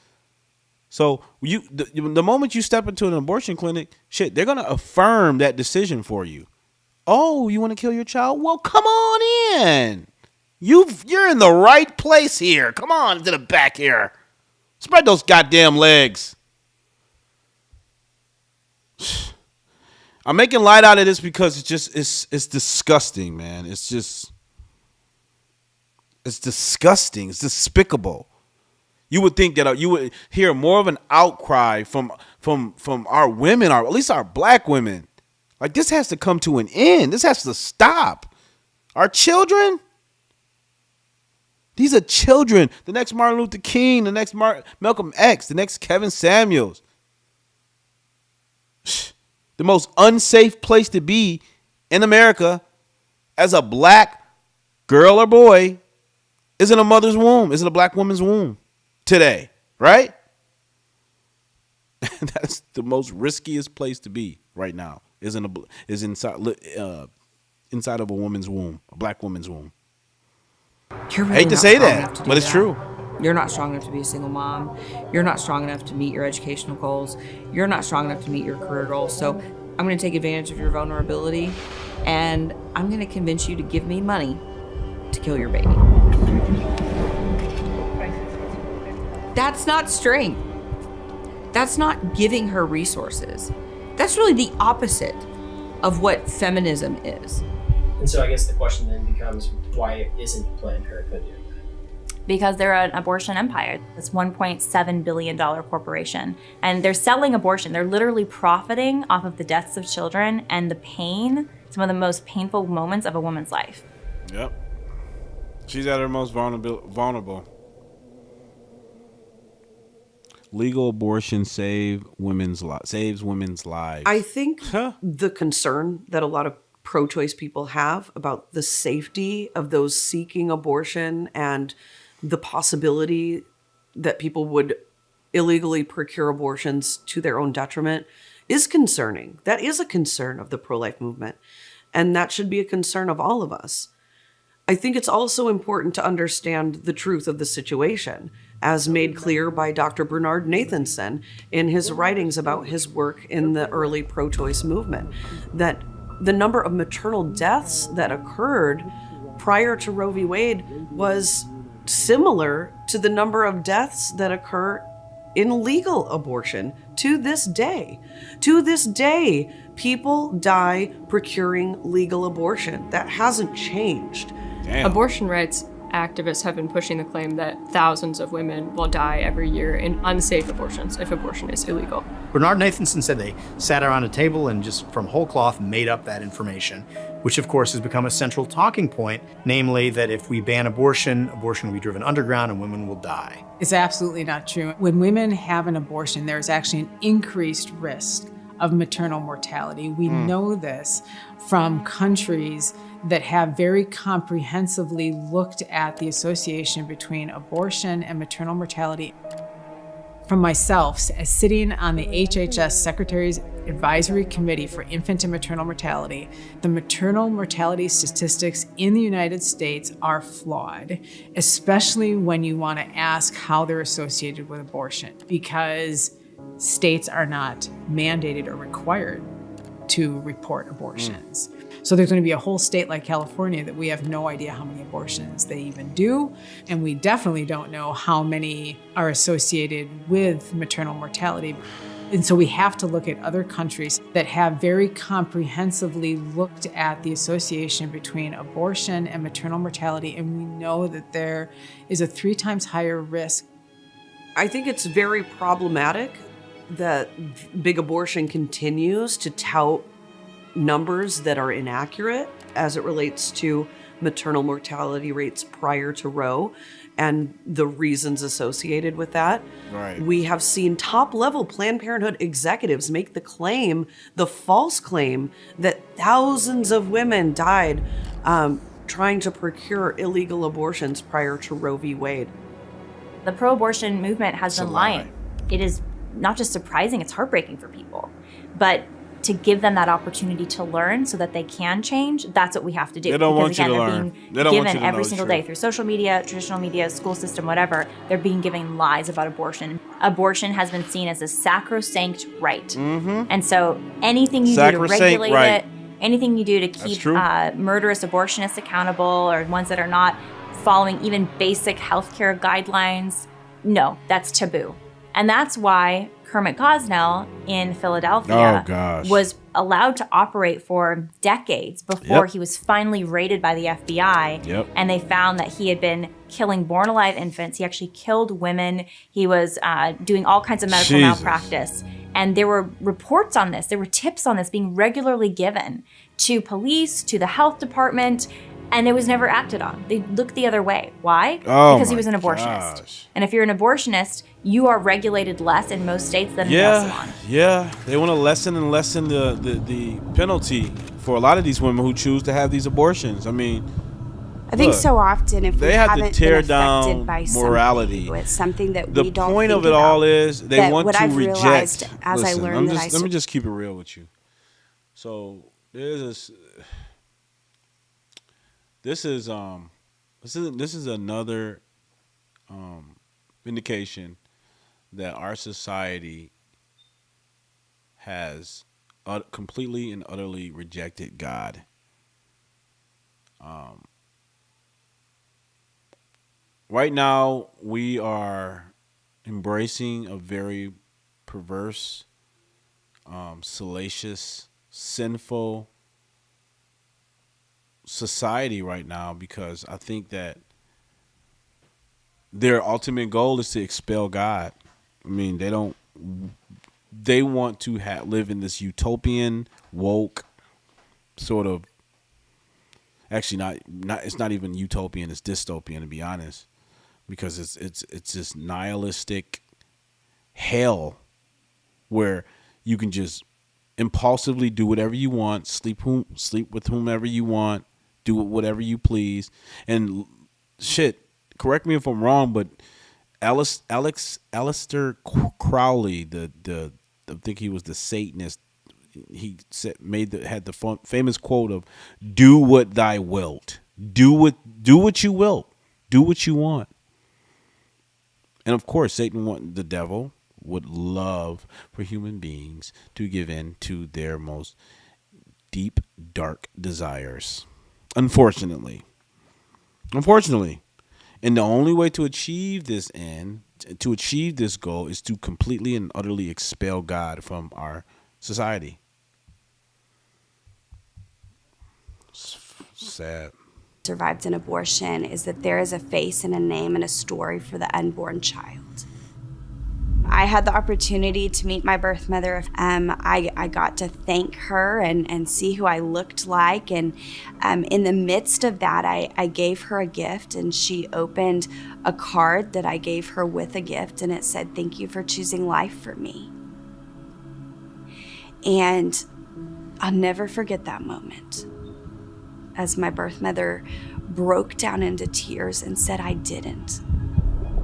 So the moment you step into an abortion clinic, they're going to affirm that decision for you. Oh, you want to kill your child? Well, come on in. You're in the right place here. Come on to the back here. Spread those goddamn legs. I'm making light out of this because it's disgusting, man. It's disgusting. It's despicable. You would think that you would hear more of an outcry from our women, or at least our black women. Like, this has to come to an end. This has to stop. Our children? These are children. The next Martin Luther King, the next Malcolm X, the next Kevin Samuels. The most unsafe place to be in America as a black girl or boy is in a mother's womb, is in a black woman's womb today, right? That's the most riskiest place to be right now. Is inside of a woman's womb, a black woman's womb.
You're really
hate to say that, but it's true.
You're not strong enough to be a single mom. You're not strong enough to meet your educational goals. You're not strong enough to meet your career goals. So I'm going to take advantage of your vulnerability, and I'm going to convince you to give me money to kill your baby. That's not strength. That's not giving her resources. That's really the opposite of what feminism is.
And so I guess the question then becomes, why isn't Planned Parenthood doing that?
because they're an abortion empire. It's $1.7 billion corporation. And they're selling abortion. They're literally profiting off of the deaths of children and the pain, some of the most painful moments of a woman's life.
Yep. She's at her most vulnerable. Legal abortion saves women's lives.
I think the concern that a lot of pro-choice people have about the safety of those seeking abortion and the possibility that people would illegally procure abortions to their own detriment is concerning. That is a concern of the pro-life movement, and that should be a concern of all of us. I think it's also important to understand the truth of the situation, as made clear by Dr. Bernard Nathanson in his writings about his work in the early pro-choice movement, that the number of maternal deaths that occurred prior to Roe v. Wade was similar to the number of deaths that occur in legal abortion to this day. To this day, people die procuring legal abortion. That hasn't changed.
Damn.
Abortion rights activists have been pushing the claim that thousands of women will die every year in unsafe abortions if abortion is illegal.
Bernard Nathanson said they sat around a table and just from whole cloth made up that information, which of course has become a central talking point, namely that if we ban abortion, abortion will be driven underground and women will die.
It's absolutely not true. When women have an abortion, there's actually an increased risk of maternal mortality. We know this from countries that have very comprehensively looked at the association between abortion and maternal mortality. From myself, as sitting on the HHS Secretary's Advisory Committee for Infant and Maternal Mortality, the maternal mortality statistics in the United States are flawed, especially when you want to ask how they're associated with abortion, because states are not mandated or required to report abortions. So there's going to be a whole state like California that we have no idea how many abortions they even do. And we definitely don't know how many are associated with maternal mortality. And so we have to look at other countries that have very comprehensively looked at the association between abortion and maternal mortality. And we know that there is a 3 times higher risk.
I think it's very problematic that big abortion continues to tout numbers that are inaccurate as it relates to maternal mortality rates prior to Roe and the reasons associated with that.
Right.
We have seen top-level Planned Parenthood executives make the false claim that thousands of women died trying to procure illegal abortions prior to Roe v. Wade.
The pro-abortion movement has been lying. It is not just surprising, it's heartbreaking for people. But to give them that opportunity to learn so that they can change, that's what we have to do.
They don't want you to
they're
learn.
being
They don't want you
given
to
every
know
single
the
day
truth.
through social media, traditional media, school system, whatever. They're being given lies about abortion. Abortion has been seen as a sacrosanct right.
Mm-hmm.
And so anything you do to regulate it, anything you do to keep murderous abortionists accountable or ones that are not following even basic healthcare guidelines, no, that's taboo. And that's why Kermit Gosnell in Philadelphia was allowed to operate for decades before he was finally raided by the FBI. And they found that he had been killing born alive infants. He actually killed women. He was doing all kinds of medical malpractice. And there were reports on this. There were tips on this being regularly given to police, to the health department. And it was never acted on. They looked the other way. Why? Because he was an abortionist. And if you're an abortionist, you are regulated less in most states than in Salon.
Yeah, they want to lessen the penalty for a lot of these women who choose to have these abortions. I mean,
I think so often if
they
we
have
haven't
to tear
been
down
affected by
morality.
Something, it's something that
The
we don't
point
think
of it
about,
all is they
that
want
what
to
I've
reject.
realized as
Listen,
I learned that
let me just keep it real with you. So this is another indication that our society has completely and utterly rejected God. Right now, we are embracing a very perverse, salacious, sinful society right now, because I think that their ultimate goal is to expel God. I mean, they want to live in this utopian, woke sort of. Actually, not. It's not even utopian. It's dystopian, to be honest, because it's this nihilistic hell where you can just impulsively do whatever you want, sleep with whomever you want, do whatever you please, and shit. Correct me if I'm wrong, but Aleister Crowley, I think he was the Satanist. He had the famous quote of "Do what thy wilt, do what you will, do what you want." And of course, the devil would love for human beings to give in to their most deep, dark desires. Unfortunately. And the only way to achieve this goal, is to completely and utterly expel God from our society. Sad.
Survived an abortion is that there is a face and a name and a story for the unborn child. I had the opportunity to meet my birth mother. I got to thank her and see who I looked like. And in the midst of that, I gave her a gift, and she opened a card that I gave her with a gift, and it said, "Thank you for choosing life for me." And I'll never forget that moment, as my birth mother broke down into tears and said, "I didn't.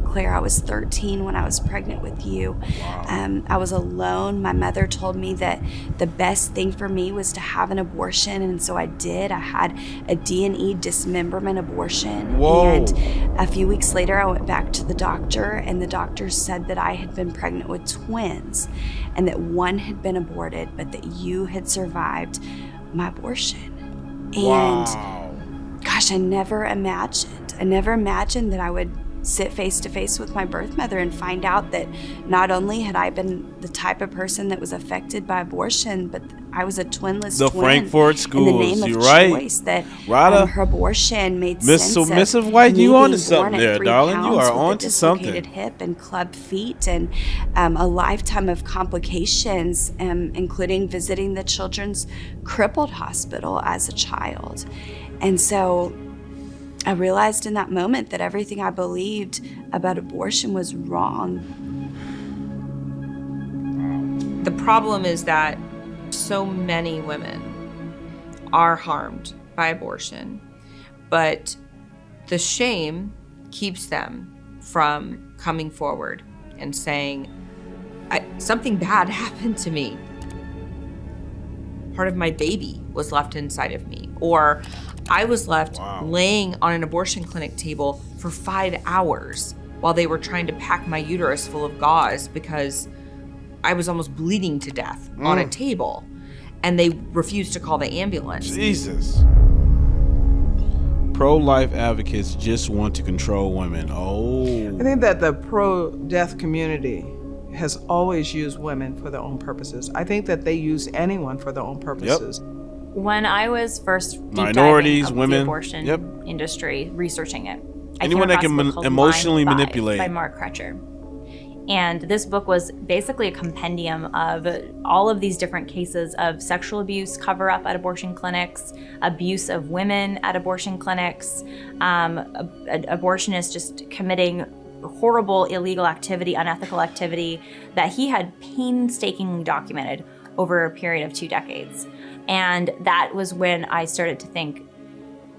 Claire, I was 13 when I was pregnant with you. I was alone. My mother told me that the best thing for me was to have an abortion, and so I did. I had a D&E dismemberment abortion."
Whoa.
And a few weeks later, I went back to the doctor, and the doctor said that I had been pregnant with twins, and that one had been aborted, but that you had survived my abortion. And gosh, I never imagined that I would sit face to face with my birth mother and find out that not only had I been the type of person that was affected by abortion, but I was a twinless
The
twin.
Frankfurt schools,
in the name of
you're right.
choice, that
Rada,
her abortion made sense of
Submissive White,
me
you
being
onto
born
something
at
there,
3
darling. You
pounds
are
with a
onto something.
dislocated hip and clubbed feet, and a lifetime of complications, including visiting the Children's Crippled Hospital as a child. And so I realized in that moment that everything I believed about abortion was wrong.
The problem is that so many women are harmed by abortion, but the shame keeps them from coming forward and saying, something bad happened to me. Part of my baby was left inside of me, or I was left laying on an abortion clinic table for 5 hours while they were trying to pack my uterus full of gauze because I was almost bleeding to death on a table, and they refused to call the ambulance.
Jesus. Pro-life advocates just want to control women.
I think that the pro-death community has always used women for their own purposes. I think that they use anyone for their own purposes.
When I was first deep
Minorities,
diving
women,
the abortion industry, researching it,
anyone that can emotionally manipulate.
By Mark Crutcher. And this book was basically a compendium of all of these different cases of sexual abuse cover-up at abortion clinics, abuse of women at abortion clinics, abortionists just committing horrible illegal activity, unethical activity that he had painstakingly documented over a period of 2 decades. And that was when I started to think,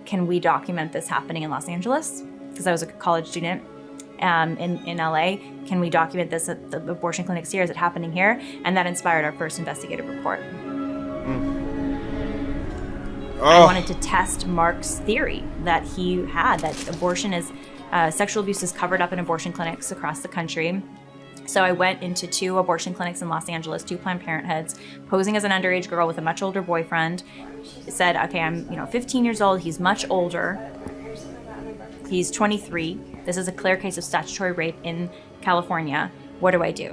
can we document this happening in Los Angeles? Because I was a college student in LA. Can we document this at the abortion clinics here? Is it happening here? And that inspired our first investigative report. I wanted to test Mark's theory that he had, that abortion is, sexual abuse is covered up in abortion clinics across the country. So I went into 2 abortion clinics in Los Angeles, 2 Planned Parenthoods, posing as an underage girl with a much older boyfriend. Said, okay, I'm 15 years old. He's much older. He's 23. This is a clear case of statutory rape in California. What do I do?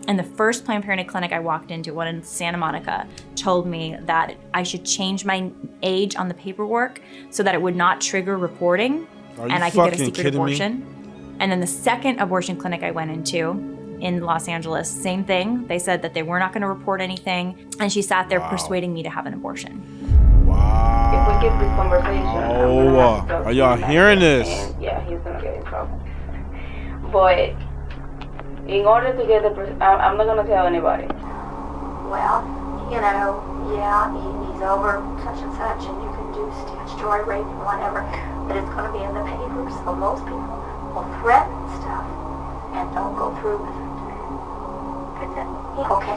And the first Planned Parenthood clinic I walked into, one in Santa Monica, told me that I should change my age on the paperwork so that it would not trigger reporting and I could get a secret abortion. And then the second abortion clinic I went into in Los Angeles, same thing. They said that they were not going to report anything. And she sat there persuading me to have an abortion.
Wow.
If we get this conversation,
Are y'all hearing this?
And yeah, he's gonna get in trouble. But in order to get I'm not gonna tell anybody.
Well, you know, yeah, he's over such and such, and you can do statutory rape and whatever, but it's going to be in the papers, so most people will threaten stuff and don't go through with it. Okay.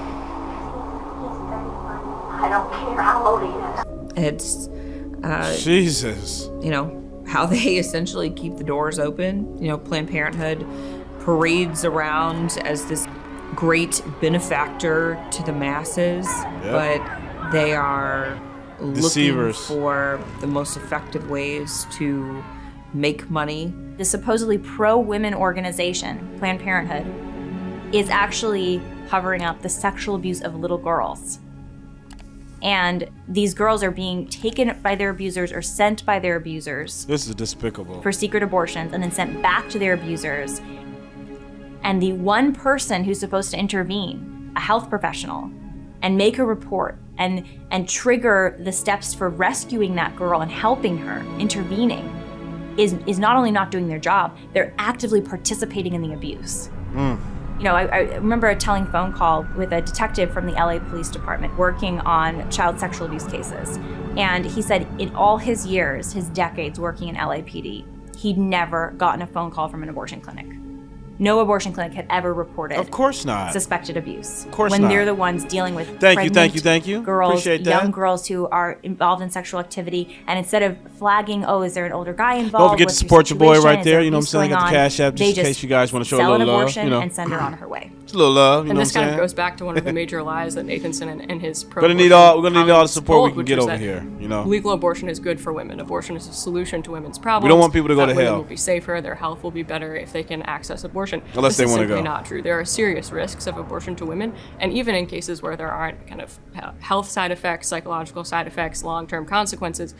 He's 31. I don't care how old he is.
It's
Jesus.
You know, how they essentially keep the doors open. You know, Planned Parenthood parades around as this great benefactor to the masses, but they are
Deceivers.
looking for the most effective ways to make money.
The supposedly pro-women organization, Planned Parenthood, is actually covering up the sexual abuse of little girls. And these girls are being taken by their abusers or sent by their abusers.
This is despicable.
For secret abortions and then sent back to their abusers. And the one person who's supposed to intervene, a health professional, and make a report and trigger the steps for rescuing that girl and helping her, intervening, is not only not doing their job, they're actively participating in the abuse. You know, I remember a telling phone call with a detective from the LA Police Department working on child sexual abuse cases. And he said in all his years, his decades working in LAPD, he'd never gotten a phone call from an abortion clinic. No abortion clinic had ever reported
Of course not.
suspected abuse.
Of course
when
not.
they're the ones dealing with
Thank
pregnant
you.
girls,
Appreciate that.
young girls who are involved in sexual activity, and instead of flagging, oh, is there an older guy involved?
Don't forget to
What's your
support your boy
situation?
right
Is
there.
there
You know what I'm
abuse
saying?
going
Got the
on?
Cash App
They
just in case you guys want to show a
sell
little
an
love.
abortion
You know,
and send her on her way.
just a little love. You
And
know
this
what I'm
kind of
saying?
goes back to one of the major lies that Nathanson and his pro.
We're gonna need all the support we can get over here. You know,
legal abortion is good for women. Abortion is a solution to women's problems.
We don't want people to go to
women
hell.
will be safer. Their health will be better if they can access abortion.
Unless
This
they
is
wanna
simply
go.
not true. There are serious risks of abortion to women, and even in cases where there aren't kind of health side effects, psychological side effects, long-term consequences,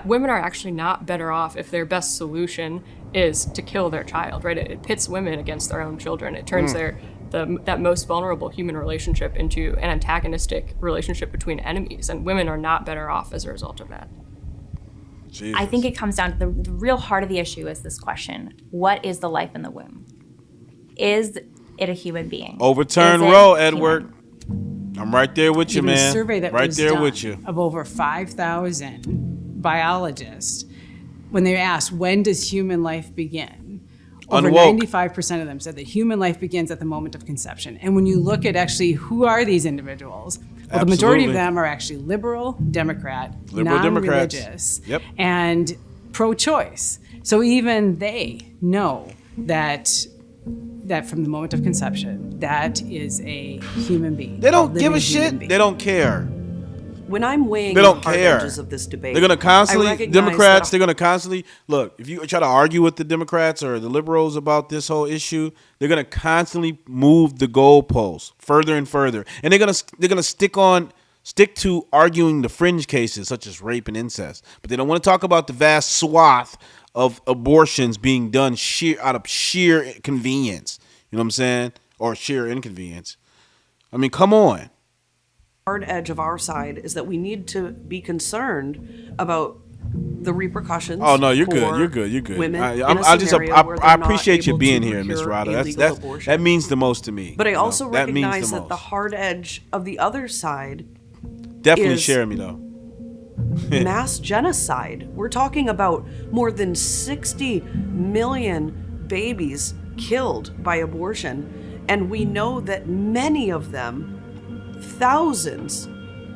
women are actually not better off if their best solution is to kill their child. Right? It pits women against their own children. It turns that most vulnerable human relationship into an antagonistic relationship between enemies, and women are not better off as a result of that.
Jesus.
I think it comes down to the real heart of the issue is this question: what is the life in the womb? Is it a human being?
Overturn
Is it
Roe,
human?
Edward. I'm right there with you,
Even
man.
a survey that
right
was
there
done
with you.
of over 5,000 biologists, when they asked, when does human life begin? Over
Unwoke.
95% of them said that human life begins at the moment of conception. And when you look at actually who are these individuals, well, the majority of
Absolutely.
them are actually liberal, Democrat,
Liberal Democrats.
non-religious,
Yep.
and pro-choice. So even they know that from the moment of conception, that is a human being.
They don't
living
give a
human
shit.
being.
They don't care.
When I'm weighing
They
the
don't
hard
care.
edges of this debate,
They're gonna constantly
I recognize
Democrats.
that
They're gonna constantly look. If you try to argue with the Democrats or the liberals about this whole issue, they're gonna constantly move the goalposts further and further, and they're gonna stick to arguing the fringe cases such as rape and incest, but they don't want to talk about the vast swath of abortions being done out of sheer convenience. You know what I'm saying? Or sheer inconvenience. I mean, come on.
hard edge of our side is that we need to be concerned about the repercussions.
Oh no, you're
for
good. You're good. You're good.
Women
I
in a scenario where they're
I
not
appreciate you
able
being
to
here, Miss
procure
Rada.
a
That's
legal abortion.
that means the most to me.
But I
you
also
know? That means
recognize
the
that the
most.
hard edge of the other side
Definitely
is
share me though.
mass genocide. We're talking about more than 60 million babies killed by abortion, and we know that many of them, thousands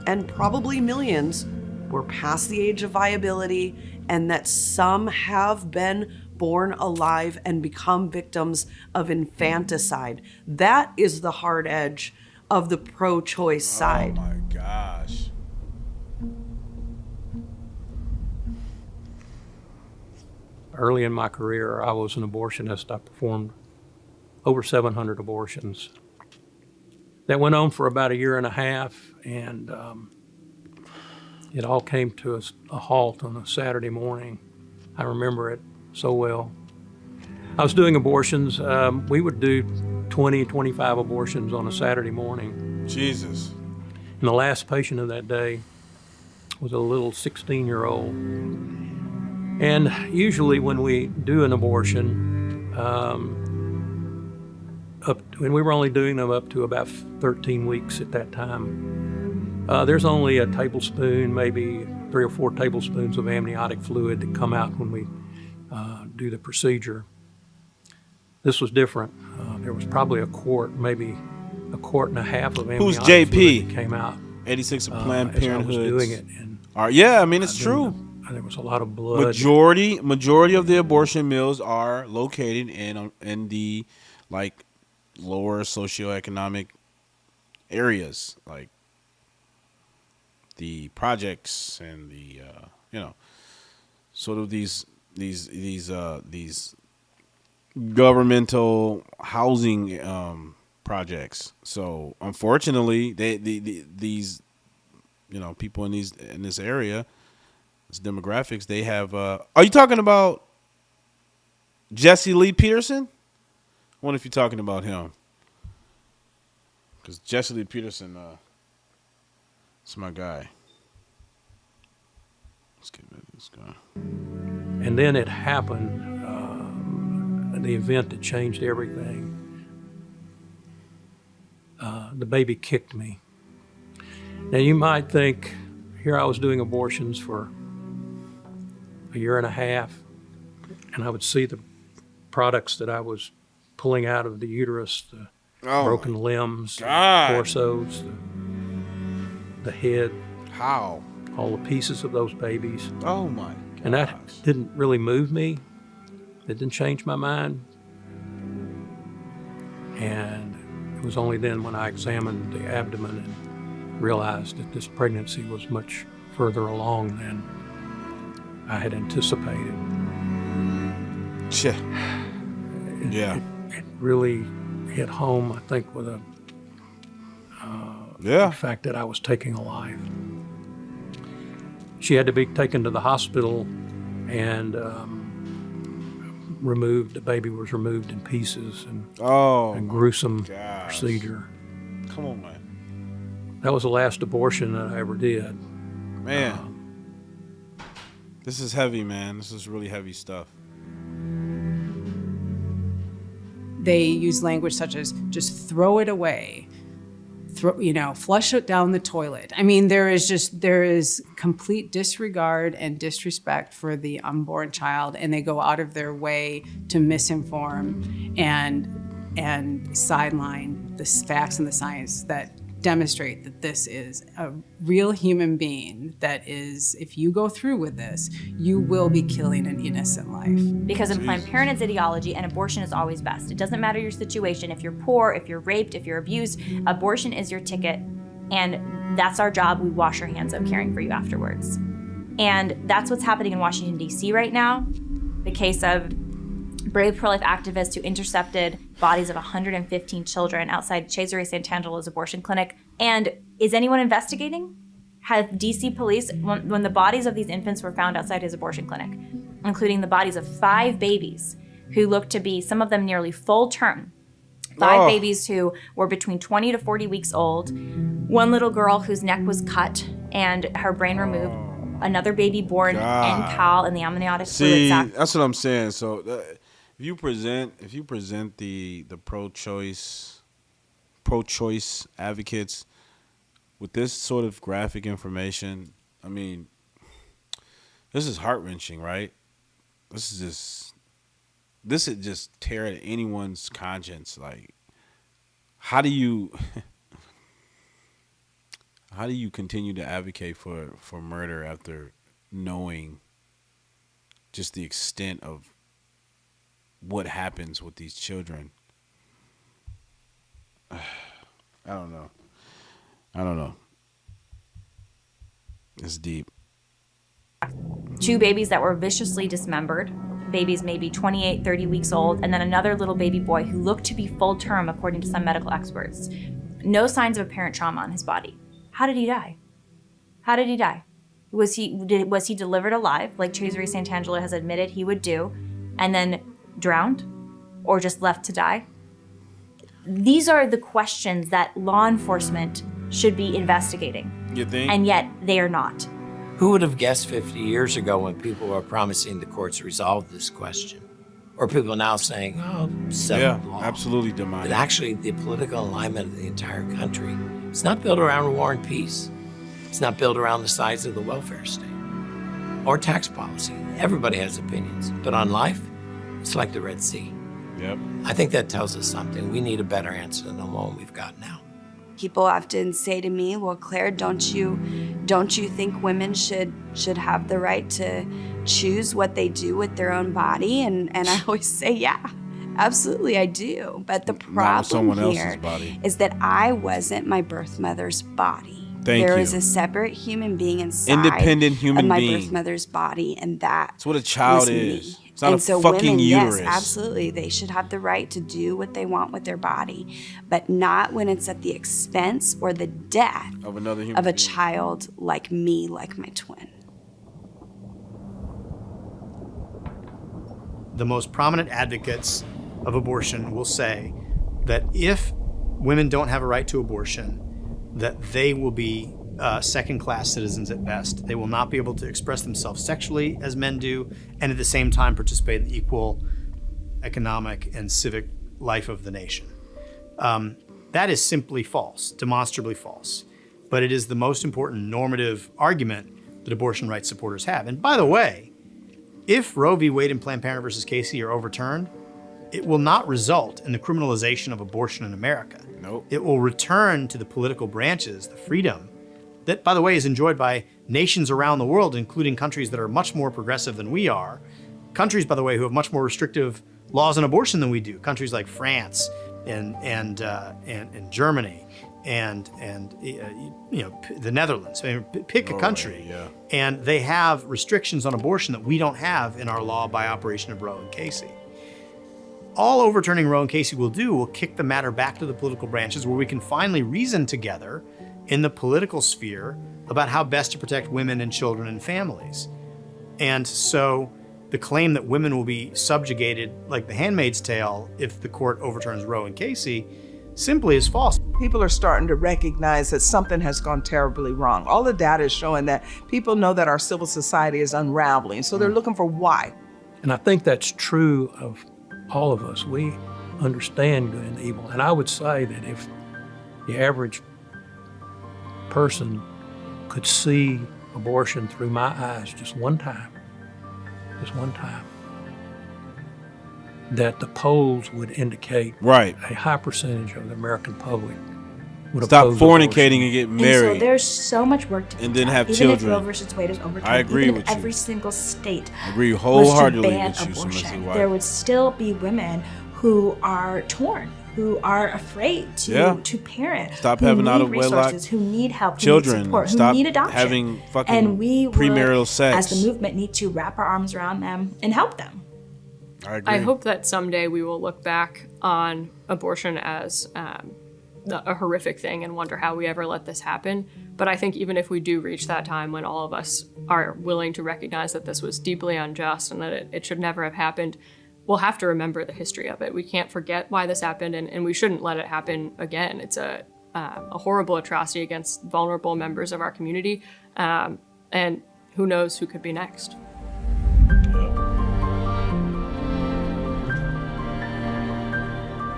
and probably millions, were past the age of viability, and that some have been born alive and become victims of infanticide. That is the hard edge of the pro-choice side.
Oh my gosh.
Early in my career, I was an abortionist. I performed over 700 abortions. That went on for about a year and a half, and it all came to a halt on a Saturday morning. I remember it so well. I was doing abortions. We would do 20, 25 abortions on a Saturday morning.
Jesus.
And the last patient of that day was a little 16-year-old. And usually when we do an abortion, when we were only doing them up to about 13 weeks at that time, there's only a tablespoon, maybe 3 or 4 tablespoons of amniotic fluid that come out when we do the procedure. This was different. There was probably a quart, maybe a quart and a half of amniotic
Who's
fluid
JP?
that came out.
86 of Planned
as I was
Parenthood.
doing it. And
yeah, I mean, it's true.
There was a lot of blood.
Majority of the abortion mills are located in the like lower socioeconomic areas, like the projects and the sort of these governmental housing projects. So unfortunately, these people in this area, this demographics, they have. Are you talking about Jesse Lee Peterson? I wonder if you're talking about him, because Jesse Lee Peterson, it's my guy. Let's get rid of this guy.
And then it happened, the event that changed everything. The baby kicked me. Now you might think, here I was doing abortions for a year and a half, and I would see the products that I was pulling out of the uterus, the broken limbs, the torsos, the head.
How?
All the pieces of those babies.
Oh my gosh.
And that didn't really move me. It didn't change my mind. And it was only then when I examined the abdomen and realized that this pregnancy was much further along than I had anticipated.
Yeah.
It really hit home, I think, with the fact that I was taking a life. She had to be taken to the hospital and removed. The baby was removed in pieces, and a gruesome procedure.
Come on, man.
That was the last abortion that I ever did.
Man, this is heavy, man. This is really heavy stuff.
They use language such as just throw it away, flush it down the toilet. I mean, there is complete disregard and disrespect for the unborn child, and they go out of their way to misinform and sideline the facts and the science that demonstrate that this is a real human being that is, if you go through with this, you will be killing an innocent life.
Because in Planned Parenthood's ideology, an abortion is always best. It doesn't matter your situation. If you're poor, if you're raped, if you're abused, abortion is your ticket. And that's our job. We wash our hands of caring for you afterwards. And that's what's happening in Washington, D.C. right now. The case of brave pro-life activists who intercepted bodies of 115 children outside Cesare Santangela's abortion clinic. And is anyone investigating? Have DC police, when the bodies of these infants were found outside his abortion clinic, including the bodies of 5 babies who looked to be, some of them nearly full term, 5 babies who were between 20 to 40 weeks old, one little girl whose neck was cut and her brain removed, another baby born in Cal in the amniotic fluid sac.
That's what I'm saying. So if you present the pro-choice advocates with this sort of graphic information, I mean, this is heart-wrenching, right? This is just tear at anyone's conscience. Like, how do you continue to advocate for murder after knowing just the extent of what happens with these children? I don't know. It's deep.
2 babies that were viciously dismembered, babies maybe 28, 30 weeks old, and then another little baby boy who looked to be full term according to some medical experts. No signs of apparent trauma on his body. How did he die? Was he delivered alive, like Cesare Santangelo has admitted he would do, and then drowned? or just left to die? These are the questions that law enforcement should be investigating.
You think?
And yet they are not.
Who would have guessed 50 years ago when people were promising the courts resolve this question? Or people now saying, oh, settled law.
Absolutely demonic.
But actually, the political alignment of the entire country, it's not built around war and peace. It's not built around the size of the welfare state or tax policy. Everybody has opinions. But on life, it's like the Red Sea.
Yep.
I think that tells us something. We need a better answer than the one we've got now.
People often say to me, well, Claire, don't you think women should have the right to choose what they do with their own body? And I always say, yeah, absolutely I do. But the problem here is that I wasn't my birth mother's body. There was a separate human being inside
independent human
of my
being.
birth mother's body, and that's
what a child
was
is.
Me.
It's not
and
a
so
fucking
women,
uterus.
yes, absolutely, they should have the right to do what they want with their body, but not when it's at the expense or the death
of another human
of a
being.
child like me, like my twin.
The most prominent advocates of abortion will say that if women don't have a right to abortion, that they will be second-class citizens at best. They will not be able to express themselves sexually as men do, and at the same time participate in the equal economic and civic life of the nation. That is simply false, demonstrably false. But it is the most important normative argument that abortion rights supporters have. And by the way, if Roe v. Wade and Planned Parenthood versus Casey are overturned, it will not result in the criminalization of abortion in America.
Nope.
It will return to the political branches the freedom that, by the way, is enjoyed by nations around the world, including countries that are much more progressive than we are. Countries, by the way, who have much more restrictive laws on abortion than we do. Countries like France and Germany and the Netherlands. I mean, pick a country, and they have restrictions on abortion that we don't have in our law by operation of Roe and Casey. All overturning Roe and Casey will do will kick the matter back to the political branches where we can finally reason together in the political sphere about how best to protect women and children and families. And so the claim that women will be subjugated like the Handmaid's Tale if the court overturns Roe and Casey simply is false.
People are starting to recognize that something has gone terribly wrong. All the data is showing that people know that our civil society is unraveling, so they're looking for why.
And I think that's true of all of us. We understand good and evil. And I would say that if the average person could see abortion through my eyes just one time, that the polls would indicate a high percentage of the American public would
stop
oppose
fornicating
abortion.
and get
And
married.
so there's so much work to be
And then
done.
have
even
children.
If Roe versus Wade is overturned,
I agree
even
with
if
you.
every single state
I agree
was to
wholeheartedly
ban
with you,
abortion,
Timothy White.
there would still be women who are torn, who are afraid to parent,
Stop
who
having
need
out of wedlock
resources, who need help,
children.
who need support,
Stop
who need adoption.
having fucking
and we would,
premarital sex.
as the movement, need to wrap our arms around them and help them.
I agree.
I hope that someday we will look back on abortion as a horrific thing and wonder how we ever let this happen. But I think even if we do reach that time when all of us are willing to recognize that this was deeply unjust and that it should never have happened, we'll have to remember the history of it. We can't forget why this happened, and we shouldn't let it happen again. It's a horrible atrocity against vulnerable members of our community, and who knows who could be next.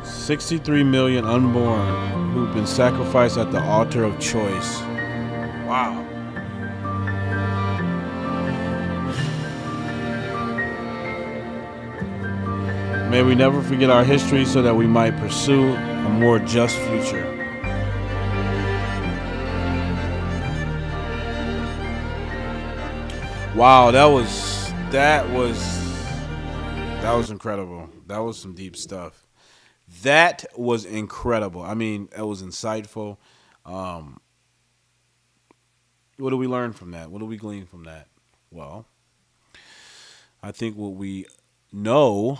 63 million unborn who've been sacrificed at the altar of choice. Wow. May we never forget our history so that we might pursue a more just future. Wow, that was incredible. That was some deep stuff. That was incredible. I mean, it was insightful. What do we learn from that? What do we glean from that? Well, I think what we know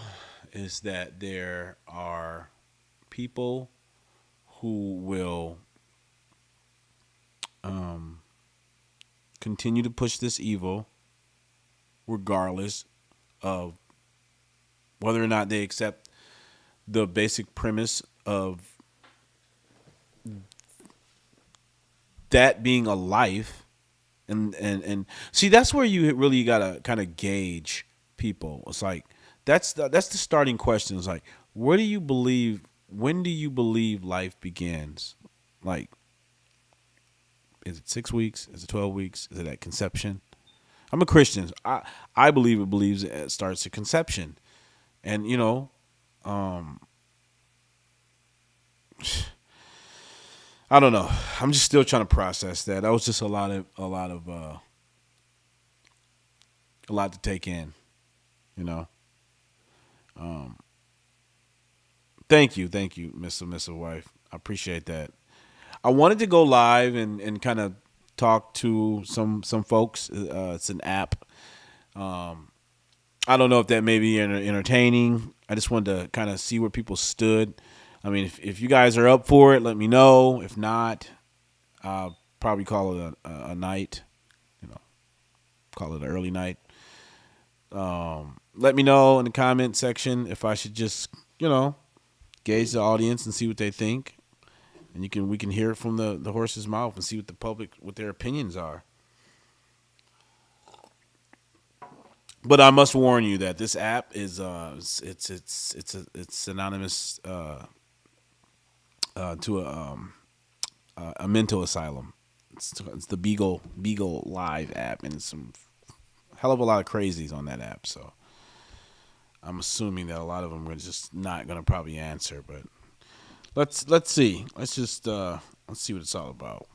is that there are people who will continue to push this evil regardless of whether or not they accept the basic premise of that being a life, and see, that's where you really gotta kind of gauge people. It's like that's the starting question. It's like, where do you believe? When do you believe life begins? Like, is it 6 weeks? Is it 12 weeks? Is it at conception? I'm a Christian. I believe it starts at conception, and I don't know. I'm just still trying to process that. That was just a lot to take in, you know. Thank you, Mr. Wife. I appreciate that. I wanted to go live and kind of talk to some folks. It's an app. I don't know if that may be entertaining. I just wanted to kind of see where people stood. I mean, if you guys are up for it, let me know. If not, I'll probably call it a night. Call it an early night. Let me know in the comment section if I should just, gauge the audience and see what they think, and we can hear it from the horse's mouth and see what their opinions are. But I must warn you that this app is it's synonymous to a mental asylum. It's the Beagle Live app, and it's some hell of a lot of crazies on that app. So I'm assuming that a lot of them are just not gonna probably answer. But let's see. Let's see what it's all about.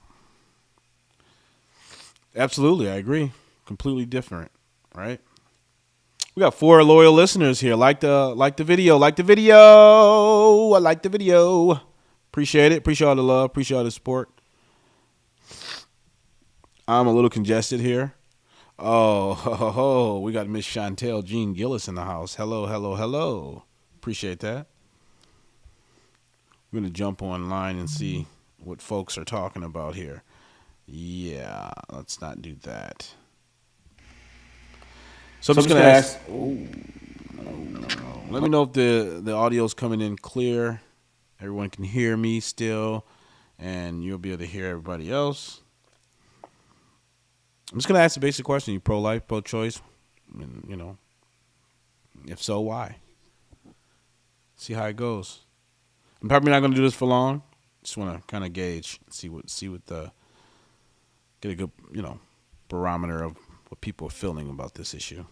Absolutely, I agree. Completely different, right? We got 4 loyal listeners here. Like the video. I like the video. Appreciate it. Appreciate all the love. Appreciate all the support. I'm a little congested here. Oh, we got Miss Chantel Jean Gillis in the house. Hello. Appreciate that. We're going to jump online and see what folks are talking about here. Yeah, let's not do that. So I'm just going to ask. Let me know if the audio's coming in clear. Everyone can hear me still, and you'll be able to hear everybody else. I'm just going to ask a basic question. You pro-life, pro-choice? And, if so, why? See how it goes. I'm probably not going to do this for long. Just want to kind of gauge, see what get a good, barometer of what people are feeling about this issue.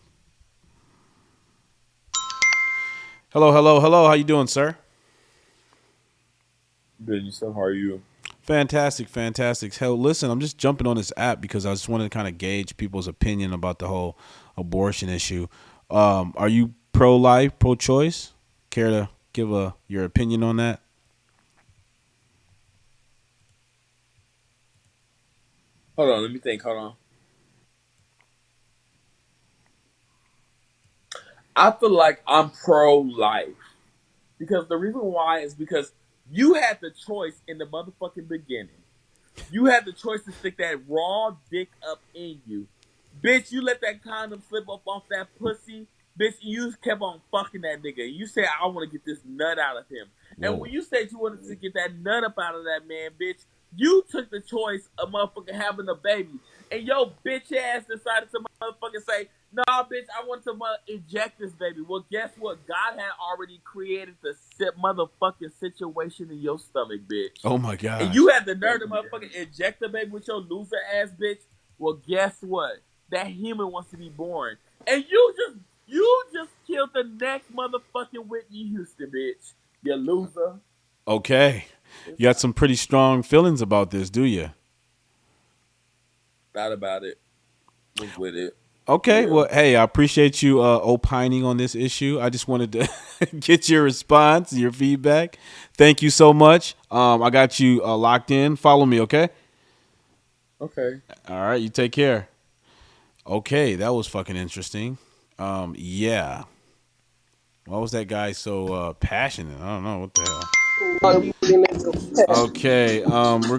Hello. How you doing, sir?
Good, yourself. How are you?
Fantastic. Hell, listen, I'm just jumping on this app because I just wanted to kind of gauge people's opinion about the whole abortion issue. Are you pro-life, pro-choice? Care to give your opinion on that?
Hold on, let me think. Hold on. I feel like I'm pro-life. Because the reason why is because you had the choice in the motherfucking beginning. You had the choice to stick that raw dick up in you. Bitch, you let that condom slip up off that pussy. Bitch, you kept on fucking that nigga. You said, I want to get this nut out of him. Whoa. And when you said you wanted to get that nut up out of that man, bitch, you took the choice of motherfucking having a baby. And your bitch ass decided to motherfucking say, nah, bitch, I want to inject this baby. Well, guess what? God had already created the motherfucking situation in your stomach, bitch.
Oh, my God.
And you had the nerve to motherfucking inject the baby with your loser ass, bitch. Well, guess what? That human wants to be born. And you just killed the next motherfucking Whitney Houston, bitch. You loser.
Okay. You got some pretty strong feelings about this, do you?
Thought about it. Was with it.
Okay.
Yeah.
Well, hey, I appreciate you opining on this issue. I just wanted to get your response, your feedback. Thank you so much. I got you locked in. Follow me, okay?
Okay.
All right. You take care. Okay. That was fucking interesting. Yeah. Why was that guy so passionate? I don't know what the hell. Okay, we're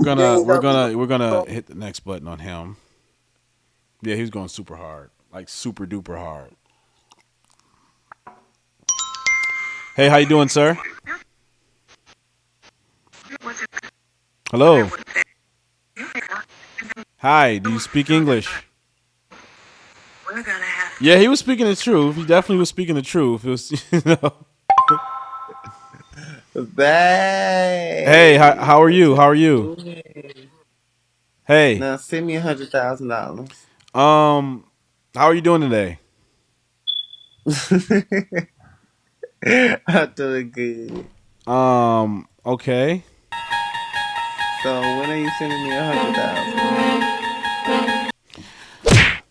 gonna hit the next button on him. Yeah, he was going super hard, like super duper hard. Hey, how you doing, sir? Hello. Hi. Do you speak English? Yeah, he was speaking the truth. He definitely was speaking the truth. It was, Hey, how are you? How are you? Hey.
Now send me $100,000.
How are you doing today?
I'm doing good.
Okay.
So when are you sending me 100,000?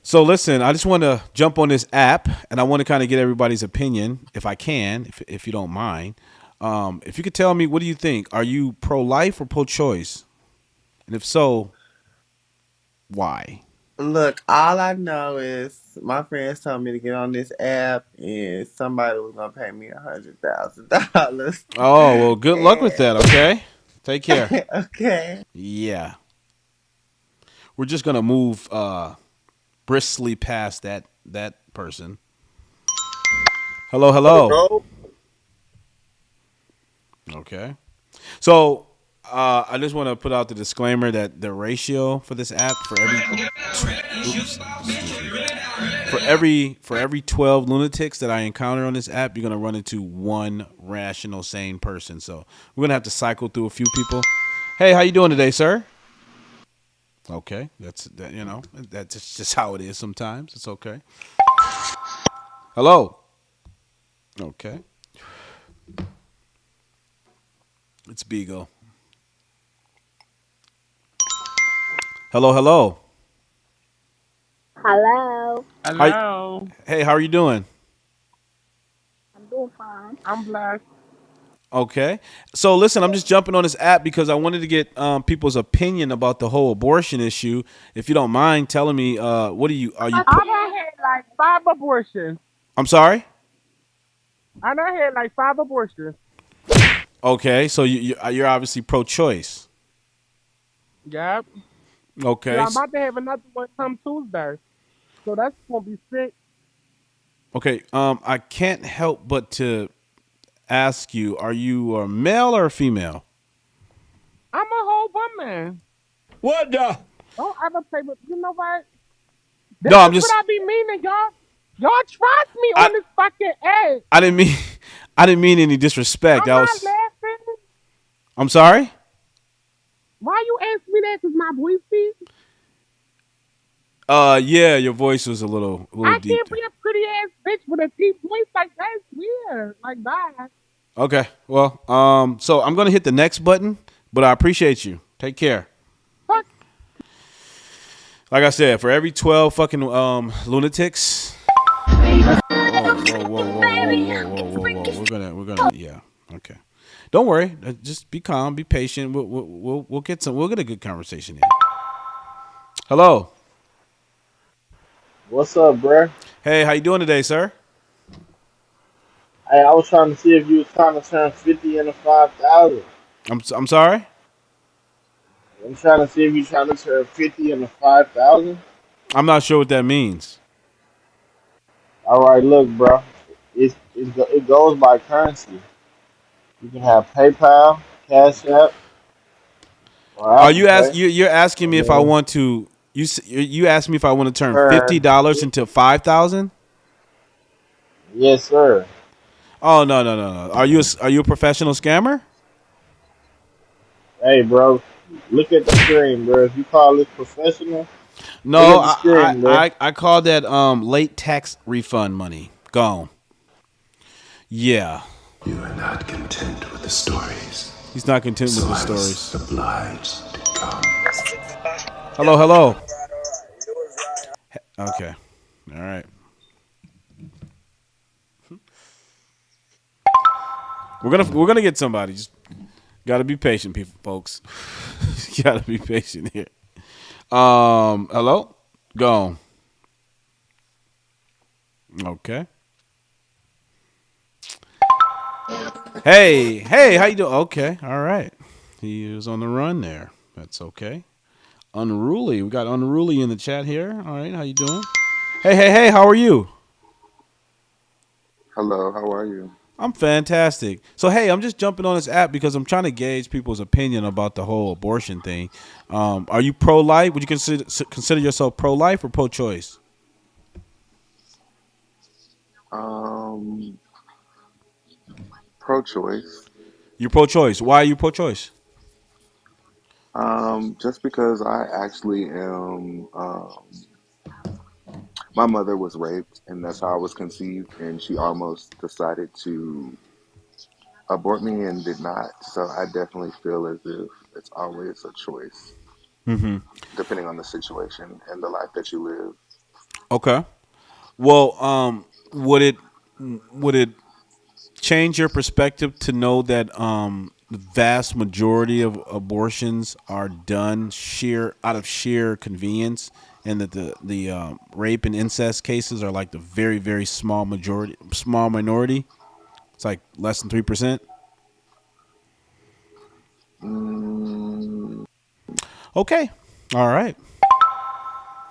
So listen, I just want to jump on this app, and I want to kind of get everybody's opinion, if I can, if you don't mind. If you could tell me, what do you think? Are you pro-life or pro-choice? And if so, why?
Look, all I know is my friends told me to get on this app, and somebody was gonna pay me $100,000.
Oh, well, good luck with that, okay? Take care.
Okay.
Yeah. We're just going to move briskly past that person. Hello, hello. Okay. So, I just want to put out the disclaimer that the ratio for this app for every 12 lunatics that I encounter on this app, you're going to run into one rational, sane person. So, we're going to have to cycle through a few people. Hey, how you doing today, sir? Okay, that's just how it is sometimes. It's okay. Hello. Okay. It's Beagle. Hello, hello.
Hello.
Hello. Hey, how are you doing?
I'm doing fine. I'm blessed.
Okay. So listen, I'm just jumping on this app because I wanted to get people's opinion about the whole abortion issue. If you don't mind telling me, what are you?
I done had like 5 abortions.
I'm sorry.
I done had like 5 abortions.
Okay, so you're obviously pro-choice.
Yep.
Okay.
Yeah, I'm about to have another one come Tuesday, so that's gonna be sick.
Okay. I can't help but to ask you: are you a male or a female?
I'm a whole woman.
What the?
Don't ever play with. You know what?
No, I'm
This is
just.
what I be meaning, y'all. Y'all trust me on this fucking edge.
I didn't mean any disrespect.
I'm not laughing.
I'm sorry.
Why you ask me that? Cause my voice is.
Yeah, your voice was a little
I
deep.
can't be a pretty ass bitch with a deep voice like that. It's weird. Like that.
Okay. Well, so I'm gonna hit the next button, but I appreciate you. Take care.
Fuck.
Like I said, for every 12 fucking lunatics. Whoa. We're gonna. Yeah. Okay. Don't worry. Just be calm. Be patient. We'll get a good conversation here. Hello.
What's up, bruh?
Hey, how you doing today, sir?
Hey, I was trying to see if you was trying to turn 50 into 5,000.
I'm sorry?
I'm trying to see if you're trying to turn 50 into 5,000.
I'm not sure what that means.
All right, look, bro. It goes by currency. You can have PayPal, Cash App, or
Are
Apple
you
Pay.
you're asking me if I want to you asked me if I want to turn $50 into 5,000?
Yes, sir.
Oh no. Are you a professional scammer?
Hey, bro. Look at the screen, bro. If you call this professional,
No,
look at the screen, bro.
I call that late tax refund money. Gone. Yeah.
You are not content with the stories.
He's not content with the
I was
stories.
obliged to come.
Hello. Okay. All right. We're gonna get somebody. Just gotta be patient, people, folks. Gotta be patient here. Hello. Go. Okay. Hey, how you doing? Okay, all right. He was on the run there. That's okay. Unruly. We got Unruly in the chat here. All right, how you doing? Hey, how are you?
Hello, how are you?
I'm fantastic. So hey, I'm just jumping on this app because I'm trying to gauge people's opinion about the whole abortion thing. Are you pro-life? Would you consider yourself pro-life or pro-choice?
Pro-choice.
You're pro-choice. Why are you pro-choice?
Just because I actually am. My mother was raped, and that's how I was conceived, and she almost decided to abort me and did not. So I definitely feel as if it's always a choice,
Mm-hmm.
depending on the situation and the life that you live.
Okay. Well, would it change your perspective to know that the vast majority of abortions are done out of sheer convenience, and that the rape and incest cases are like the very very small minority? It's like less than 3%.
Mm,
Okay, all right,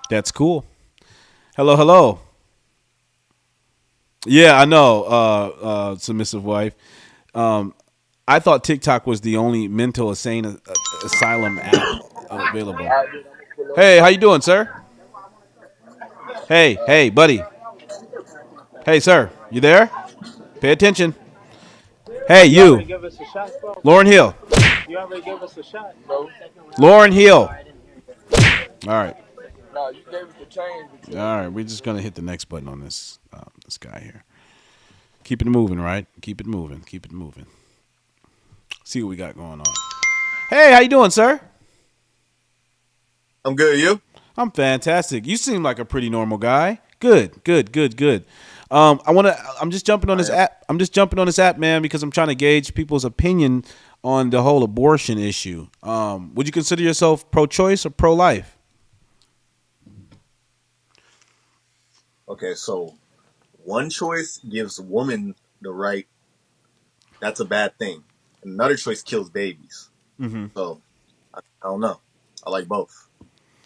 that's cool. Hello, hello. Yeah, I know. Submissive wife. I thought TikTok was the only mental asylum app available. Hey, how you doing, sir? Hey, buddy. Hey, sir, you there? Pay attention. Hey,
You already
you.
give us a shot, bro?
Lauren Hill.
You already give us a shot, bro?
Lauren Hill. All right.
No, you gave us the change.
All right. We're just gonna hit the next button on this guy here. Keep it moving, right? Keep it moving. Keep it moving. See what we got going on. Hey, how you doing, sir?
I'm good. You?
I'm fantastic. You seem like a pretty normal guy. Good, good, good, good. I'm just jumping on this app. I'm just jumping on this app, man, because I'm trying to gauge people's opinion on the whole abortion issue. Would you consider yourself pro-choice or pro-life?
Okay, so one choice gives a woman the right. That's a bad thing. Another choice kills babies.
Mm-hmm.
So I don't know. I like both.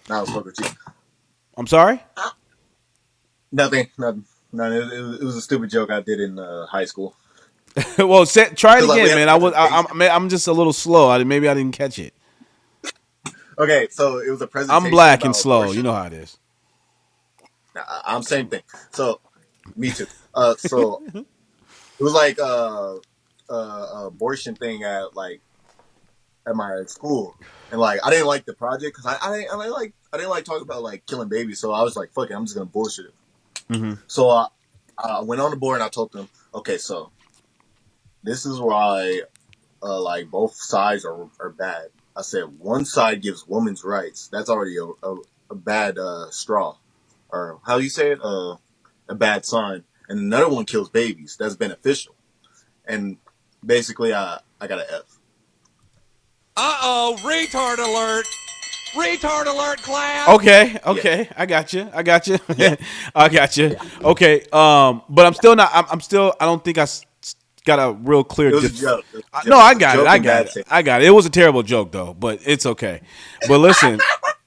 Now let's fuck with you.
I'm sorry?
Nothing. Nothing. No, it was a stupid joke I did in high school.
Well, try it again,
we
man. I'm just a little slow. Maybe I didn't catch it.
Okay, so it was a presentation.
I'm black and
about
slow.
abortion.
You know how it is.
I'm same thing. So me too. So it was like abortion thing at my school, and like I didn't like the project because I didn't like talking about like killing babies. So I was like, fuck it, I'm just gonna bullshit it.
Mm-hmm.
So I went on the board and I told them, okay, so this is why like both sides are bad. I said one side gives women's rights. That's already a bad straw, or how you say it, a bad sign. And another one kills babies. That's beneficial. And basically, I got an F.
Uh-oh, retard alert. Retard alert, class.
Okay.
Yeah.
I got you. I got you.
Yeah.
I got you. Okay. But I'm still not. I'm still. I don't think got a real clear.
It was a joke.
No, I got it. I got it. It was a terrible joke though, but it's okay. But listen,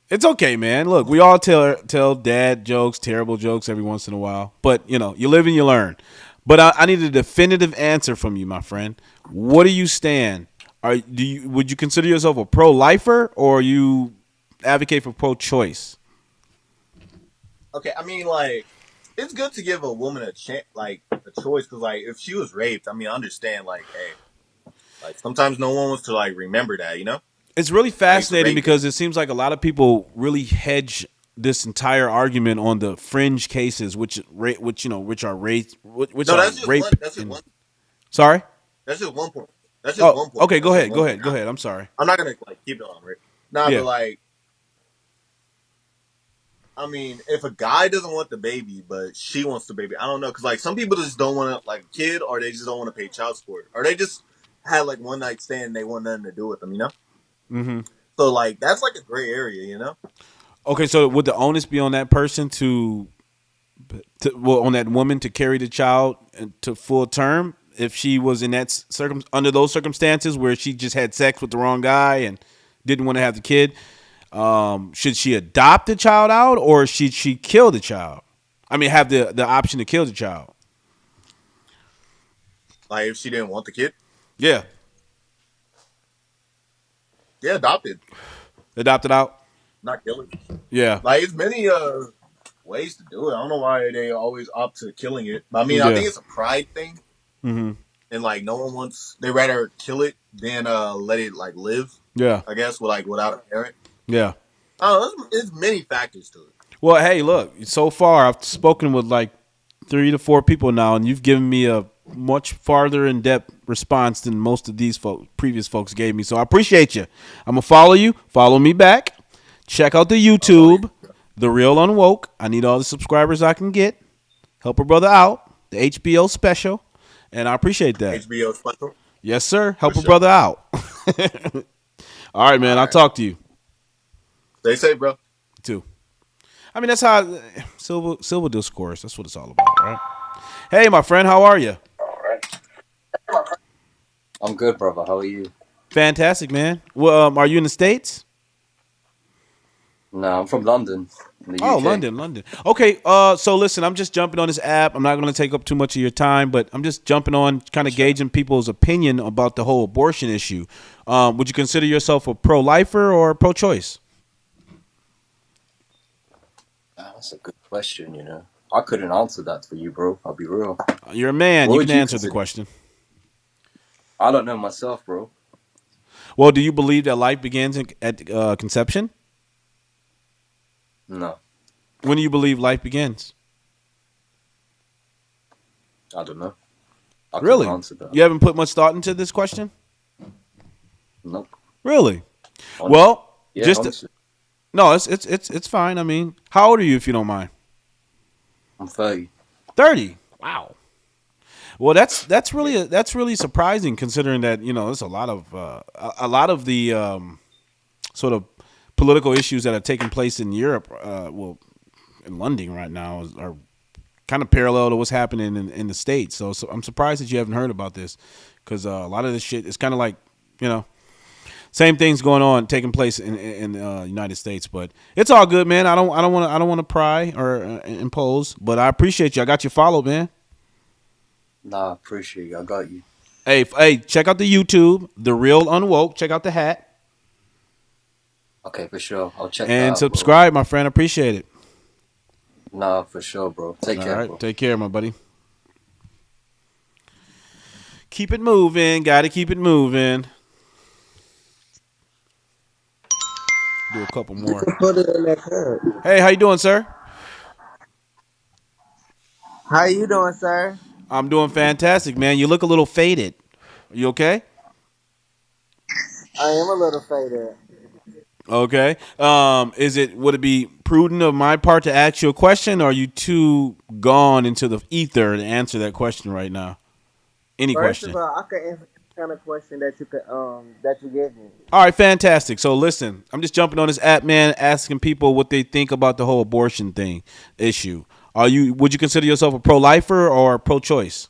it's okay, man. Look, we all tell dad jokes, terrible jokes every once in a while. But you live and you learn. But I need a definitive answer from you, my friend. What do you stand? Would you consider yourself a pro-lifer, or you advocate for pro-choice?
Okay, I mean, like, it's good to give a woman a chance, like a choice, because like if she was raped, I mean, I understand, like, hey, like sometimes no one wants to like remember that,
It's really fascinating because it seems like a lot of people really hedge this entire argument on the fringe cases, which are rape.
That's just one.
Sorry.
That's just one point. That's just one point.
Okay, go ahead. I'm sorry.
I'm not gonna like keep it on, right? But like, I mean, if a guy doesn't want the baby, but she wants the baby, I don't know, because like some people just don't want to like a kid, or they just don't want to pay child support, or they just had like one night stand and they want nothing to do with them,
Mm-hmm.
So like that's like a gray area,
Okay, so would the onus be on that person on that woman to carry the child to full term if she was in that under those circumstances where she just had sex with the wrong guy and didn't want to have the kid? Should she adopt the child out, or should she kill the child? I mean, have the option to kill the child.
Like if she didn't want the kid.
Yeah.
Yeah, adopted.
Adopted out.
Not killing.
Yeah.
Like it's many ways to do it. I don't know why they always opt to killing it. But I mean, I
Yeah.
think it's a pride thing.
Mm-hmm.
And like no one wants, they rather kill it than let it like live.
Yeah.
I guess without a parent.
Yeah.
Oh, there's many factors to it.
Well, hey, look. So far, I've spoken with like 3 to 4 people now, and you've given me a much farther in depth response than most of these previous folks gave me. So I appreciate you. I'm gonna follow you. Follow me back. Check out the YouTube, TheRealUnwoke. I need all the subscribers I can get. Help a brother out. The HBO special, and I appreciate that.
HBO special.
Yes, sir. Help a brother out. All right, man. I'll talk to you.
Stay safe, bro.
You too. I mean, that's how Silver discourse. That's what it's all about, right? Hey, my friend, how are you?
I'm good, brother. How are you?
Fantastic, man. Well, are you in the States?
No, I'm from London. In the
Oh,
UK.
London. Okay, so listen, I'm just jumping on this app. I'm not going to take up too much of your time, but I'm just jumping on, kind of gauging people's opinion about the whole abortion issue. Would you consider yourself a pro-lifer or pro-choice?
That's a good question, you know. I couldn't answer that for you, bro. I'll be real.
You're a man.
What
You
would
can
you
answer the
consider?
question.
I don't know myself, bro.
Well, do you believe that life begins at conception?
No,
When do you believe life begins?
I don't know. I couldn't
Really?
answer that.
You haven't put much thought into this question?
Nope.
Really?
Honest-
Well,
yeah,
just
honestly.
no, it's fine. I mean, how old are you, if you don't mind?
I'm 30.
30. Wow. Well, that's really surprising, considering that there's a lot of the sort of political issues that are taking place in Europe, in London right now, are kind of parallel to what's happening in the States. So I'm surprised that you haven't heard about this, because a lot of this shit is kind of like, same things taking place in the United States. But it's all good, man. I don't want to pry or impose, but I appreciate you. I got you followed, man.
Nah, I appreciate you. I got you.
Hey, check out the YouTube, TheRealUnwoke. Check out the hat.
Okay, for sure. I'll check that
And
out,
subscribe, my friend. Appreciate it.
bro. Nah, for sure, bro. Take care,
All right,
bro.
take care, my buddy. Keep it moving. Got to keep it moving. Do a couple more.
Put it in that cup.
Hey, how you doing, sir?
How you doing, sir?
I'm doing fantastic, man. You look a little faded. You okay?
I am a little faded.
Okay. Would it be prudent of my part to ask you a question, or are you too gone into the ether to answer that question right now? Any
First
question?
of all, I could answer any kind of question that you gave me.
All right, fantastic. So listen, I'm just jumping on this app, man, asking people what they think about the whole abortion issue. Would you consider yourself a pro-lifer or pro-choice?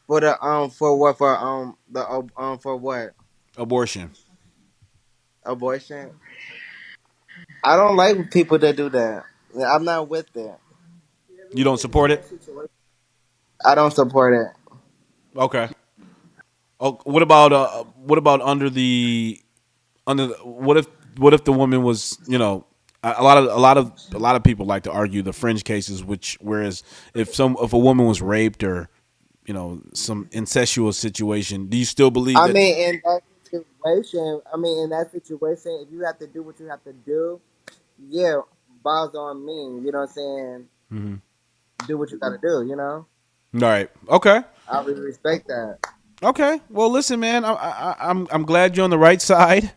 For the for what for what?
Abortion.
Abortion. I don't like people that do that. I'm not with that.
You don't support it?
I don't support it.
Okay. Oh, what about under what if the woman was, a lot of people like to argue the fringe cases, whereas if a woman was raped or some incestuous situation, do you still believe
I
that?
mean, in that situation, if you have to do what you have to do, yeah, balls on me. You know what I'm saying?
Mhm.
Do what you got to do.
All right. Okay.
I really respect that.
Okay. Well, listen, man. I'm glad you're on the right side.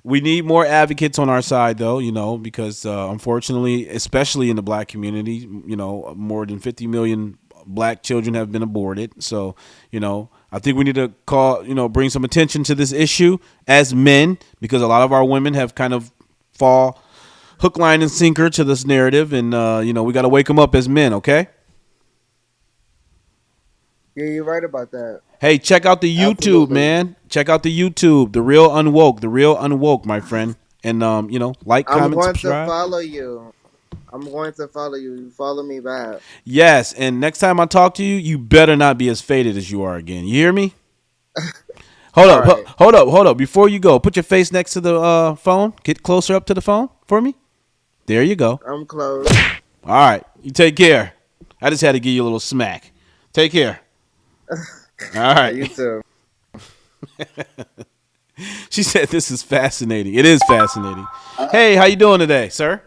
We need more advocates on our side, though. Because unfortunately, especially in the black community, more than 50 million black children have been aborted. So, I think we need to bring some attention to this issue as men, because a lot of our women have kind of fall hook, line, and sinker to this narrative, and we got to wake them up as men. Okay.
Yeah, you're right about that.
Hey, check out the YouTube,
Absolutely.
man. Check out the YouTube, TheRealUnwoke, TheRealUnwoke, my friend. And like,
I'm
comment,
going
subscribe.
to follow you. I'm going to follow you. You follow me back.
Yes, and next time I talk to you, you better not be as faded as you are again. You hear me? Hold
All
up,
right.
hold up. Before you go, put your face next to the phone. Get closer up to the phone for me. There you go.
I'm close.
All right, you take care. I just had to give you a little smack. Take care. All right.
You too.
She said this is fascinating. It is fascinating. Hey, how you doing today, sir?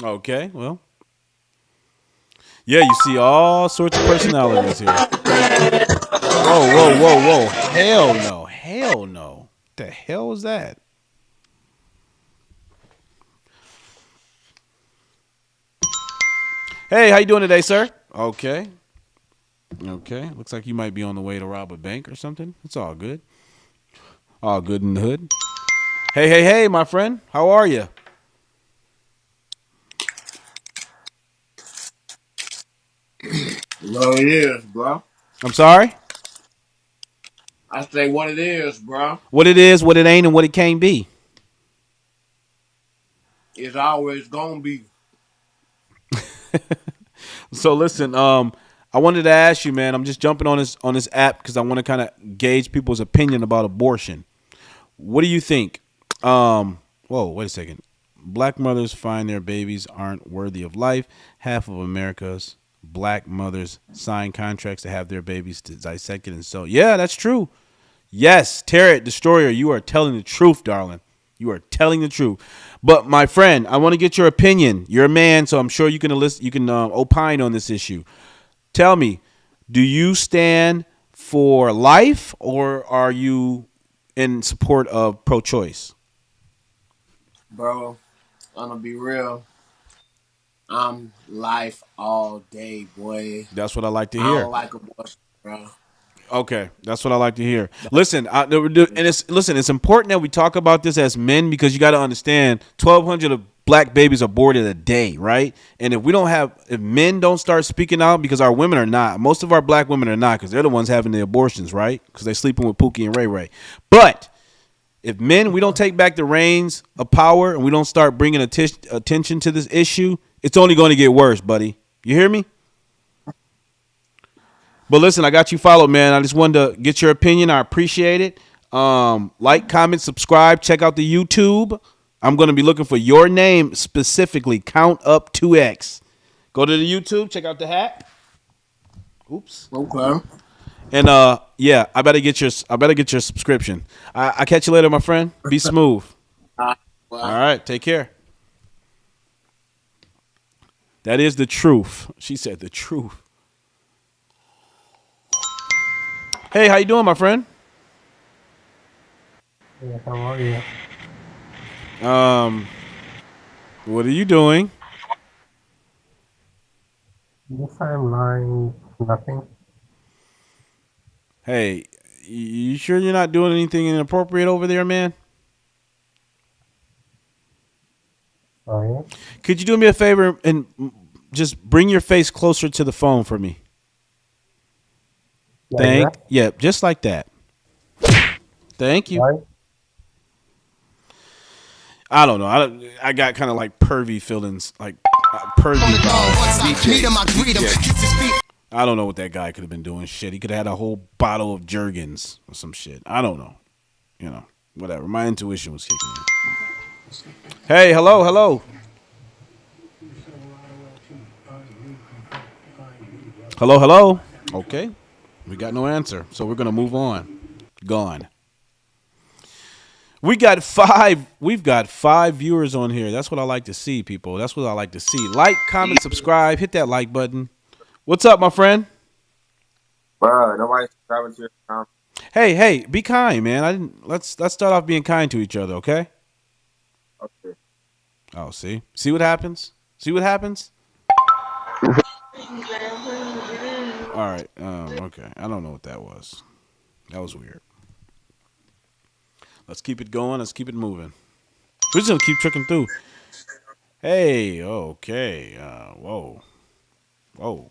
Okay, well. Yeah, you see all sorts of personalities here. Whoa, whoa, whoa, whoa. Hell no. Hell no. What the hell was that? Hey, how you doing today, sir? Okay. Okay. Looks like you might be on the way to rob a bank or something. It's all good. All good in the hood. Hey, hey, hey, my friend. How are you?
What it is, bro.
I'm sorry?
I say what it is, bro.
What it is, what it ain't, and what it can't be.
It's always gonna be.
So listen, I wanted to ask you, man. I'm just jumping on this app because I want to kind of gauge people's opinion about abortion. What do you think? Whoa, wait a second. Black mothers find their babies aren't worthy of life. Half of America's black mothers sign contracts to have their babies dissected and so. Yeah, that's true. Yes, Tear It, Destroyer, you are telling the truth, darling. You are telling the truth. But my friend, I want to get your opinion. You're a man, so I'm sure you can opine on this issue. Tell me, do you stand for life or are you in support of pro-choice?
Bro, I'm gonna be real. I'm life all day, boy.
That's what I like to
I
hear.
don't like abortion, bro.
Okay, that's what I like to hear. Listen, it's important that we talk about this as men because you got to understand, 1,200 of black babies are aborted a day, right? And if men don't start speaking out, because our women are not, most of our black women are not, because they're the ones having the abortions, right? Because they're sleeping with Pookie and Ray Ray. But if men, we don't take back the reins of power and we don't start bringing attention to this issue, it's only going to get worse, buddy. You hear me? But listen, I got you followed, man. I just wanted to get your opinion. I appreciate it. Like, comment, subscribe. Check out the YouTube. I'm going to be looking for your name specifically. Count Up 2X. Go to the YouTube. Check out the hat. Oops.
Okay.
And yeah, I better get your subscription. I catch you later, my friend. Be smooth.
Well.
All right, take care. That is the truth. She said the truth. Hey, how you doing, my friend?
Yeah, how are you?
What are you doing?
Yes, I'm lying. Nothing.
Hey, you sure you're not doing anything inappropriate over there, man?
Sorry.
Could you do me a favor and just bring your face closer to the phone for me? Yeah, just like that. Thank you.
Right.
I don't know. I got kind of like pervy feelings, like pervy vibes. I don't know what that guy could have been doing. Shit, he could have had a whole bottle of Jergens or some shit. I don't know. You know, whatever. My intuition was kicking in. Hey, hello. Hello. Okay. We got no answer, so we're gonna move on. Gone. We've got five viewers on here. That's what I like to see, people. That's what I like to see. Like, comment, subscribe, hit that like button. What's up, my friend?
Bro, nobody's subscribing to your account.
Hey, be kind, man. Let's start off being kind to each other, okay?
Okay.
Oh, see what happens? See what happens? All right. Okay. I don't know what that was. That was weird. Let's keep it going. Let's keep it moving. We're just gonna keep tricking through. Hey. Okay. Whoa. All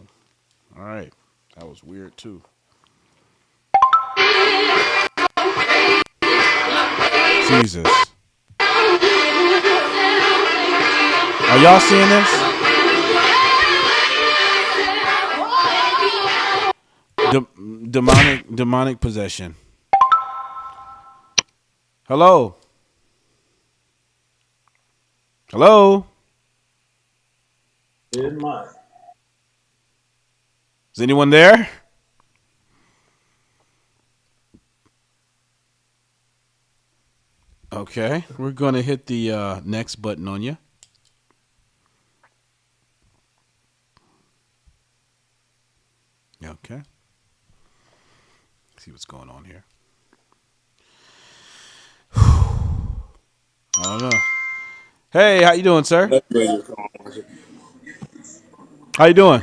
right. That was weird too. Jesus. Are y'all seeing this? Demonic possession. Hello. Hello.
Is mine.
Is anyone there? Okay, we're gonna hit the next button on you. Okay. See what's going on here. I don't know. Hey, how you doing, sir? How you doing?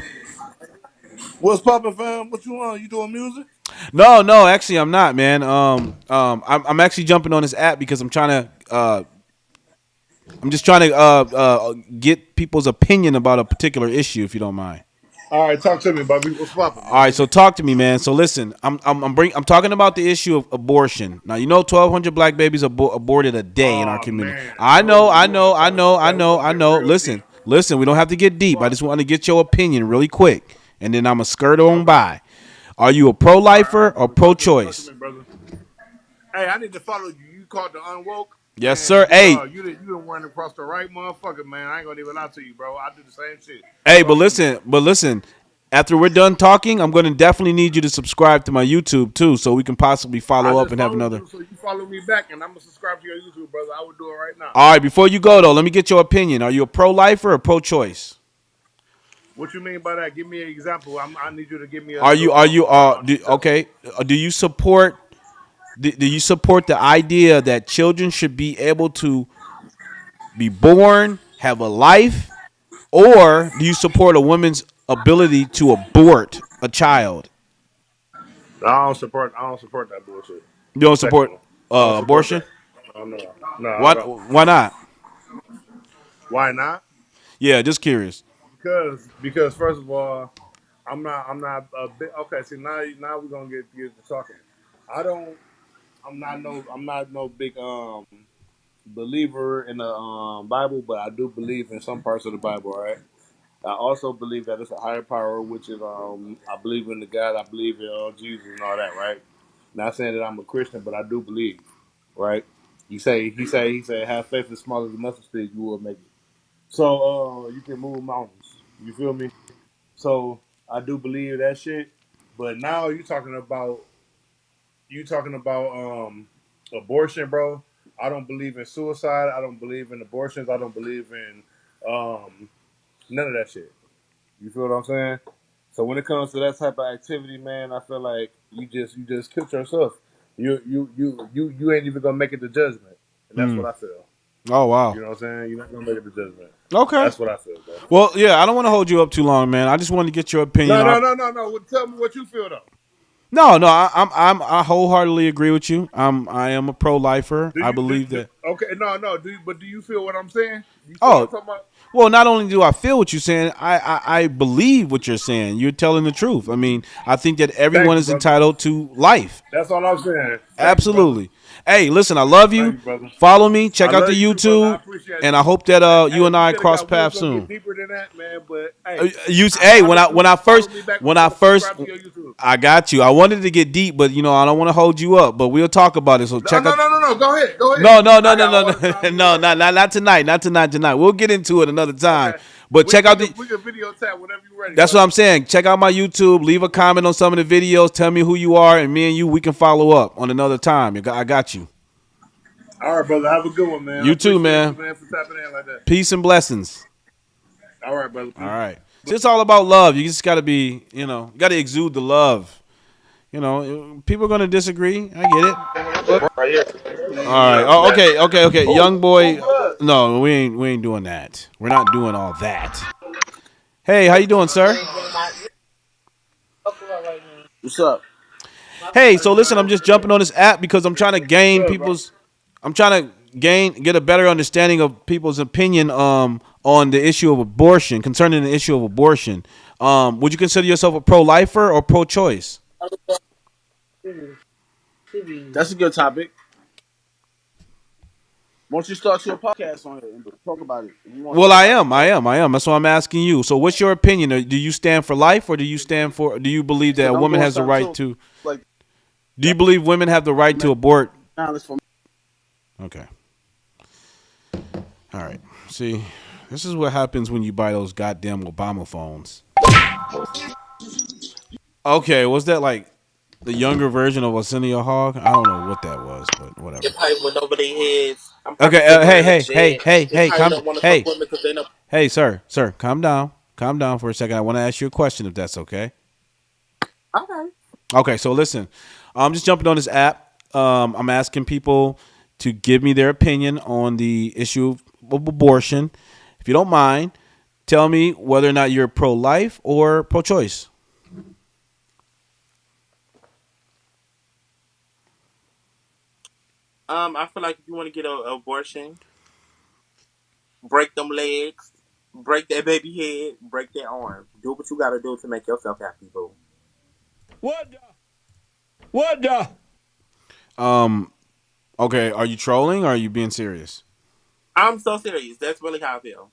What's poppin', fam? What you want? You doing music?
No, actually, I'm not, man. I'm actually jumping on this app because I'm just trying to get people's opinion about a particular issue, if you don't mind.
All right, talk to me, Bobby. What's poppin'?
All right, so talk to me, man. So listen, I'm talking about the issue of abortion. Now, you know, 1,200 black babies aborted a day in our community.
Man.
I know. Listen, we don't have to get deep. I just want to get your opinion really quick, and then I'm gonna skirt on by. Are you a pro-lifer or pro-choice?
Hey, I need to follow you. You called the Unwoke.
Yes,
Man,
sir. Hey,
you done run across the right motherfucker, man. I ain't gonna even lie to you, bro. I do the same shit.
hey,
Talk to me.
but listen. After we're done talking, I'm going to definitely need you to subscribe to my YouTube too, so we can possibly follow up and have another.
You, so you follow me back, and I'm gonna subscribe to your YouTube, brother. I would do it right now.
All right, before you go though, let me get your opinion. Are you a pro-lifer or pro-choice?
What you mean by that? Give me an example. I need you to give me a.
Okay? Do you support? Do you support the idea that children should be able to be born, have a life, or do you support a woman's ability to abort a child?
I don't support that bullshit.
You don't
Second
support
one. I don't support
abortion?
that. No, I
What?
don't.
Why not?
Why not?
Yeah, just curious.
Because first of all, I'm not a bit okay. See, now we're gonna get to talking. I don't. I'm not no big believer in the Bible, but I do believe in some parts of the Bible. Right. I also believe that it's a higher power, which is I believe in the God, I believe in Jesus and all that. Right. Not saying that I'm a Christian, but I do believe. Right. He say, have faith as small as a mustard seed, you will make it. So you can move mountains. You feel me? So I do believe that shit. But now you talking about abortion, bro. I don't believe in suicide. I don't believe in abortions. I don't believe in none of that shit. You feel what I'm saying? So when it comes to that type of activity, man, I feel like you just killed yourself. You ain't even gonna make it to judgment, and that's what I feel.
Oh wow.
You know what I'm saying? You're not gonna make it to judgment.
Okay.
That's what I feel, bro.
Well, yeah, I don't want to hold you up too long, man. I just wanted to get your opinion.
No. Well, tell me what you feel though.
No, I wholeheartedly agree with you. I am a pro-lifer. I believe that.
Okay, no. Do you feel what I'm saying? You feel
Oh,
what I'm talking about?
well, not only do I feel what you're saying, I believe what you're saying. You're telling the truth. I mean, I think that everyone is entitled to life.
That's all I'm saying.
Absolutely. Hey, listen, I love you. Follow me. Check out the YouTube, and I hope that you and I cross paths soon.
Deeper than that, man. But
when I first, I got you. I wanted to get deep, but I don't want to hold you up. But we'll talk about it. So check out.
No. Go ahead.
No. Not tonight. Not tonight. We'll get into it another time. Okay. But check out
we can video chat whenever you're ready.
That's what I'm saying. Check out my YouTube. Leave a comment on some of the videos. Tell me who you are, and me and you, we can follow up on another time. I got you.
All right, brother. Have a good one, man.
You too, man.
You, man, for tapping in like that.
Peace and blessings.
All right, brother. Peace.
All right. It's all about love. You just got to be, got to exude the love. People are going to disagree. I get it.
Right here.
All right. Oh, okay. Young boy. No, we ain't doing that. We're not doing all that. Hey, how you doing, sir?
What's up?
Hey, so listen, I'm just jumping on this app because I'm trying to get a better understanding of people's opinion on the issue of abortion, concerning the issue of abortion. Would you consider yourself a pro-lifer or pro-choice?
That's a good topic. Once you start your podcast on here and talk about it, if you want to
Well,
talk
I
about it,
am. That's why I'm asking you. So, what's your opinion? Do you stand for life, or do you stand for? Do you believe that
because
a
I'm
woman
doing
has the
something
right
too.
to?
Like
Do you believe women have the right to abort?
honest for me.
Okay. All right. See, this is what happens when you buy those goddamn Obama phones. Okay, was that like the younger version of Arsenio Hog? I don't know what that was, but
It
whatever.
probably went over their heads. I'm probably
Okay,
sitting
hey,
wearing a
hey, hey,
jet.
hey,
They
hey,
probably
calm,
don't want to fuck
hey,
with me because they know.
hey, sir, calm down for a second. I want to ask you a question, if that's okay.
Okay.
Okay, so listen, I'm just jumping on this app. I'm asking people to give me their opinion on the issue of abortion. If you don't mind, tell me whether or not you're pro-life or pro-choice.
I feel like if you want to get an abortion, break them legs, break that baby head, break that arm. Do what you got to do to make yourself happy, boo.
What the? What the?
Okay, are you trolling or are you being serious?
I'm so serious. That's really how I feel.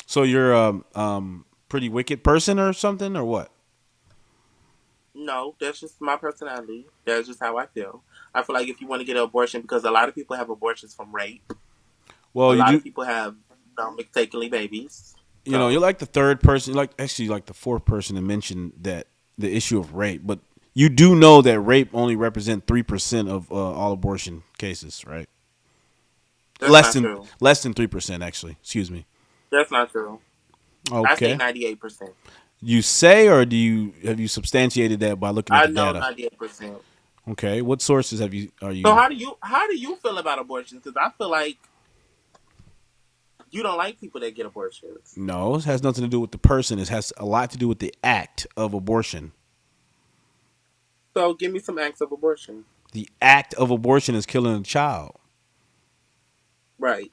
So you're a pretty wicked person or something or what?
No, that's just my personality. That's just how I feel. I feel like if you want to get an abortion, because a lot of people have abortions from rape.
Well,
A
you
lot of
do.
people have mistakenly babies.
You know, you're
So
like the third person, like actually like the fourth person to mention that the issue of rape, but you do know that rape only represent 3% of all abortion cases, right?
that's not true.
Less than 3%, actually. Excuse me.
That's not true. I say
Okay.
98%.
You say, or do you have you substantiated that by looking at
I
the
know
data?
98%.
Okay. What sources have you? Are
So
you?
how do you feel about abortions? Because I feel like you don't like people that get abortions.
No, it has nothing to do with the person. It has a lot to do with the act of abortion.
So give me some acts of abortion.
The act of abortion is killing a child.
Right.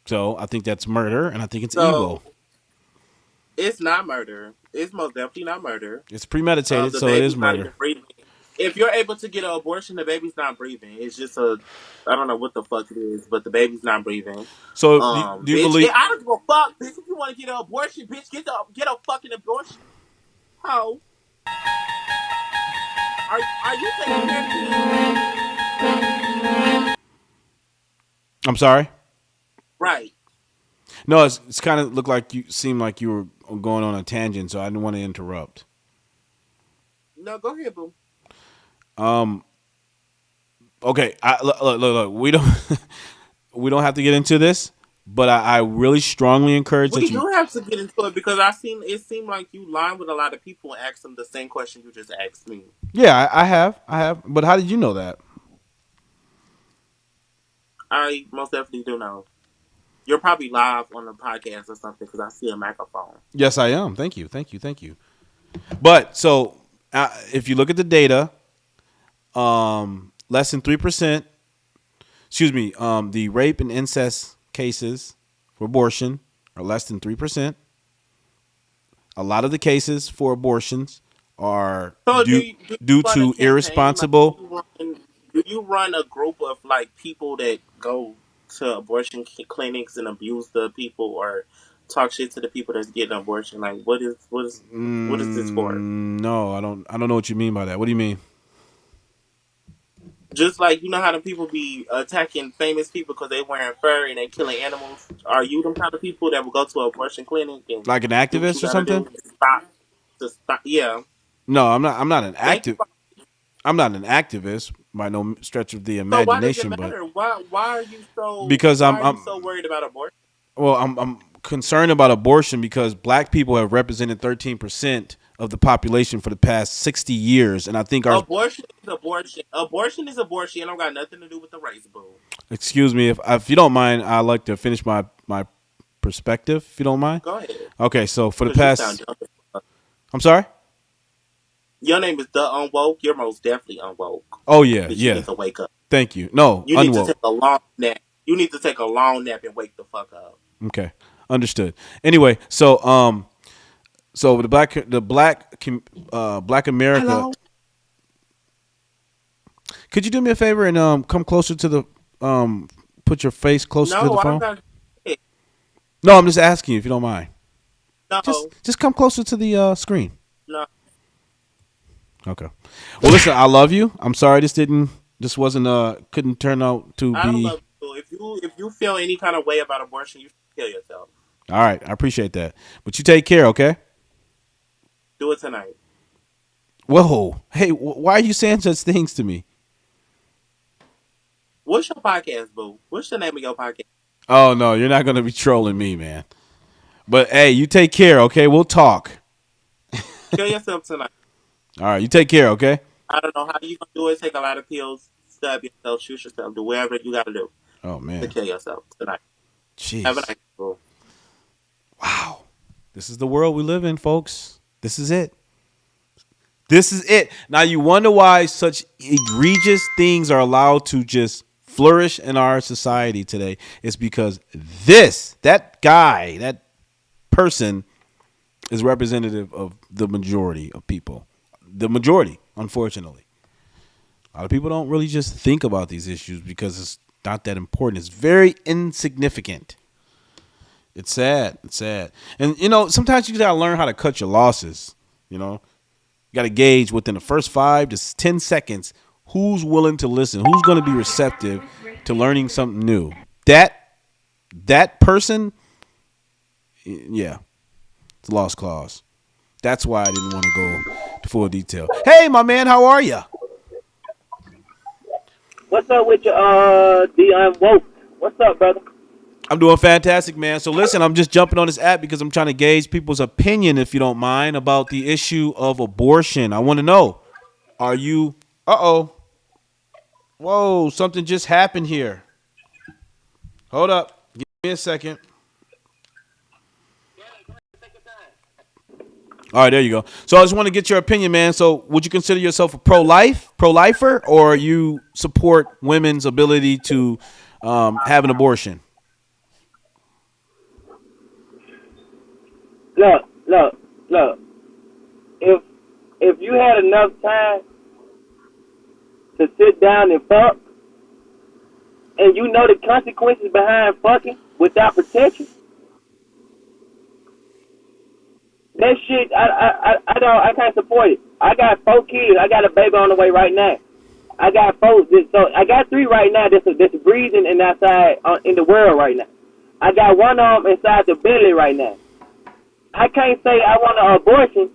So I think that's murder, and I think it's evil.
So it's not murder. It's most definitely not murder.
It's premeditated,
The
so it is
baby's not even
murder.
breathing. If you're able to get an abortion, the baby's not breathing. It's just I don't know what the fuck it is, but the baby's not breathing.
So do you
Bitch,
believe?
I don't give a fuck, bitch. If you want to get an abortion, bitch, get a fucking abortion. How? Are you taking care of kids?
I'm sorry.
Right.
No, it's kind of looked like you seemed like you were going on a tangent, so I didn't want to interrupt.
No, go ahead, boo.
Okay, look. We don't we don't have to get into this, but I really strongly encourage
We
that you.
do have to get into it because it seemed like you lied with a lot of people and asked them the same question you just asked me.
Yeah, I have. But how did you know that?
I most definitely do know. You're probably live on the podcast or something because I see a microphone.
Yes, I am. Thank you. But so if you look at the data, less than 3%. Excuse me. The rape and incest cases for abortion are less than 3%. A lot of the cases for abortions are
So
due
run a
to
campaign? Like,
irresponsible.
do you run a group of like people that go to abortion clinics and abuse the people or talk shit to the people that's getting an abortion? Like, what is this for?
No, I don't know what you mean by that. What do you mean?
Just like you know how the people be attacking famous people because they wearing fur and they killing animals. Are you them kind of people that will go to an abortion clinic and
Like an
do what you
activist or
gotta
something?
do to stop? To stop, yeah.
No, I'm not an
Thank
active.
you.
I'm not an activist by no stretch of the
So why does it
imagination, but
matter?
because
Why are you so worried about abortion?
I'm concerned about abortion because black people have represented 13% of the population for the past 60 years, and I think our
Abortion is abortion. Abortion is abortion. It don't got nothing to do with the race, boo.
excuse me if you don't mind, I'd like to finish my perspective if you don't mind.
Go ahead.
Okay, so for the
Because you sound
past,
dumb as fuck.
I'm sorry.
Your name is TheRealUnwoke. You're most definitely unwoke.
Oh yeah,
Bitch, you
yeah.
need to wake up.
Thank you. No,
You need to
unwoke.
take a long nap. You need to take a long nap and wake the fuck up.
Okay, understood. Anyway, so black America.
Hello?
Could you do me a favor and come closer to the put your face closer to the
No, I don't
phone?
got shit.
No, I'm just asking you if you don't mind.
No,
Just come closer to the screen.
no.
Okay. Well, listen, I love you. I'm sorry this wasn't couldn't turn out to
I don't
be.
love you. If you feel any kind of way about abortion, you should kill yourself.
All right, I appreciate that. But you take care, okay?
Do it tonight.
Whoa. Hey, why are you saying such things to me?
What's your podcast, boo? What's the name of your podcast?
Oh no, you're not gonna be trolling me, man. But hey, you take care, okay? We'll talk.
Kill yourself tonight.
All right, you take care, okay?
I don't know how you gonna do it. Take a lot of pills, stab yourself, shoot yourself, do whatever you gotta do
Oh
to
man.
kill yourself tonight.
Jeez.
Have a nice boo.
Wow. This is the world we live in, folks. This is it. This is it. Now you wonder why such egregious things are allowed to just flourish in our society today. It's because that guy, that person is representative of the majority of people. The majority, unfortunately. A lot of people don't really just think about these issues because it's not that important. It's very insignificant. It's sad. It's sad. And, sometimes you got to learn how to cut your losses. You got to gauge within the first 5 to 10 seconds who's willing to listen, who's going to be receptive to learning something new. That person, yeah, it's a lost cause. That's why I didn't want to go to full detail. Hey, my man, how are you?
What's up with your TheRealUnwoke? What's up, brother?
I'm doing fantastic, man. So listen, I'm just jumping on this app because I'm trying to gauge people's opinion, if you don't mind, about the issue of abortion. I want to know, are you, whoa, something just happened here. Hold up. Give me a second. All right, there you go. So I just want to get your opinion, man. So would you consider yourself a pro-lifer, or you support women's ability to have an abortion?
Look. If you had enough time to sit down and fuck, and you know the consequences behind fucking without protection, that shit, I can't support it. I got 4 kids. I got a baby on the way right now. I got 4. So I got 3 right now that's breathing and outside in the world right now. I got one of them inside the belly right now. I can't say I want an abortion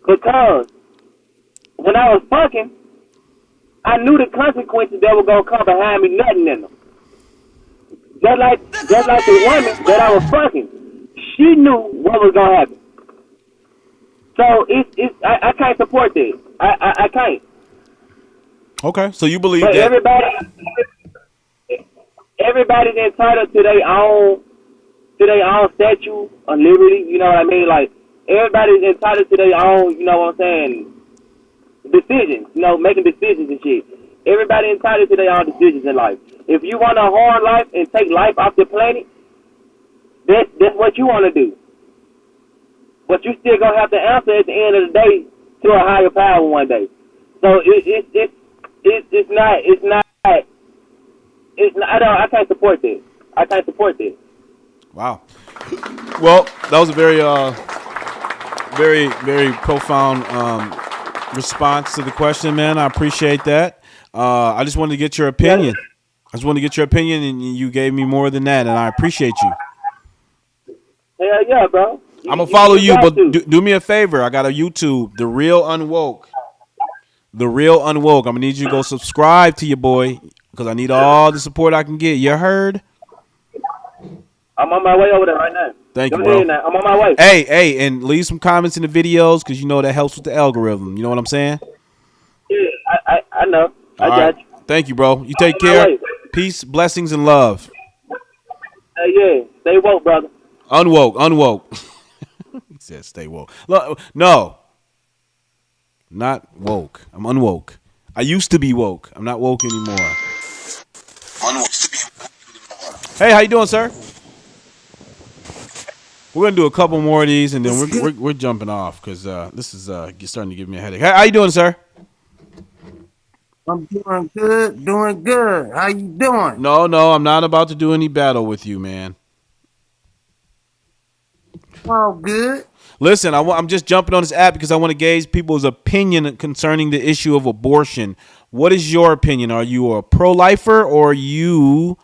because when I was fucking, I knew the consequences that were gonna come behind me, nothing in them. Just like the woman that I was fucking, she knew what was gonna happen. So I can't support that. I can't.
Okay, so you believe
but
that
everybody's entitled to their own statue of liberty. You know what I mean? Like everybody's entitled to their own. You know what I'm saying? Decisions. Making decisions and shit. Everybody entitled to their own decisions in life. If you want to harm life and take life off the planet, that's what you want to do. But you still gonna have to answer at the end of the day to a higher power one day. So it's not. I can't support this. I can't support this.
Wow. Well, that was a very, very, very profound response to the question, man. I appreciate that. I just wanted to get your opinion. And you gave me more than that, and I appreciate you.
Hell yeah, bro.
I'm gonna follow you, but do me a favor. I got a YouTube, TheRealUnwoke. TheRealUnwoke. I'm gonna need you to go subscribe to your boy because I need all the support I can get. You heard?
I'm on my way over there right now.
Thank you, bro.
I'm on my way.
Hey, and leave some comments in the videos because that helps with the algorithm. You know what I'm saying?
Yeah, I know. I got you.
Thank you, bro. You take care. Peace, blessings, and love.
Yeah. Stay woke, brother.
Unwoke. He said stay woke. Look, no. Not woke. I'm unwoke. I used to be woke. I'm not woke anymore. Hey, how you doing, sir? We're gonna do a couple more of these, and then we're jumping off because this is starting to give me a headache. How you doing, sir?
I'm doing good, doing good. How you doing?
No, no, I'm not about to do any battle with you, man.
All good.
Listen, I'm just jumping on this app because I want to gauge people's opinion concerning the issue of abortion. What is your opinion? Are you a pro-lifer or you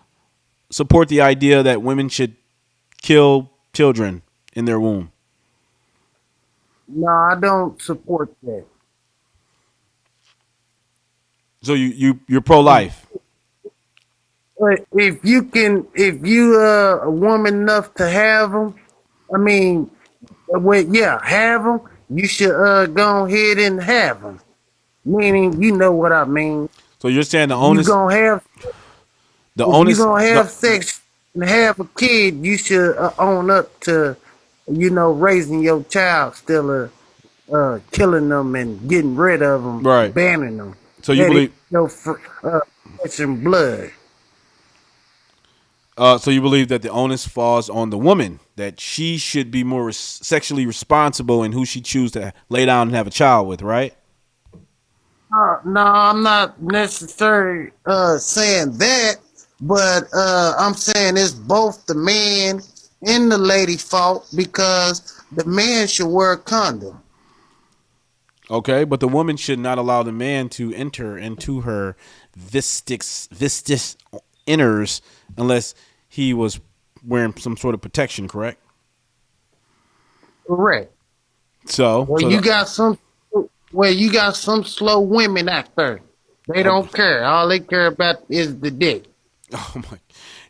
support the idea that women should kill children in their womb?
No, I don't support that.
So you're pro-life.
But if you a woman enough to have them, I mean, well, yeah, have them. You should go ahead and have them. Meaning, you know what I mean.
So you're saying
You gonna have if you gonna
the
have sex and have a kid, you should own up to, raising your child still killing them and getting rid of them,
right.
banning them.
So you
That is
believe
flesh and blood.
So you believe that the onus falls on the woman, that she should be more sexually responsible in who she chooses to lay down and have a child with, right?
No, I'm not necessarily saying that, but I'm saying it's both the man and the lady fault because the man should wear a condom.
Okay, but the woman should not allow the man to enter into her vistis inners unless he was wearing some sort of protection, correct?
Correct.
So,
Well, you got some slow women out there. They don't care. All they care about is the dick.
Oh my,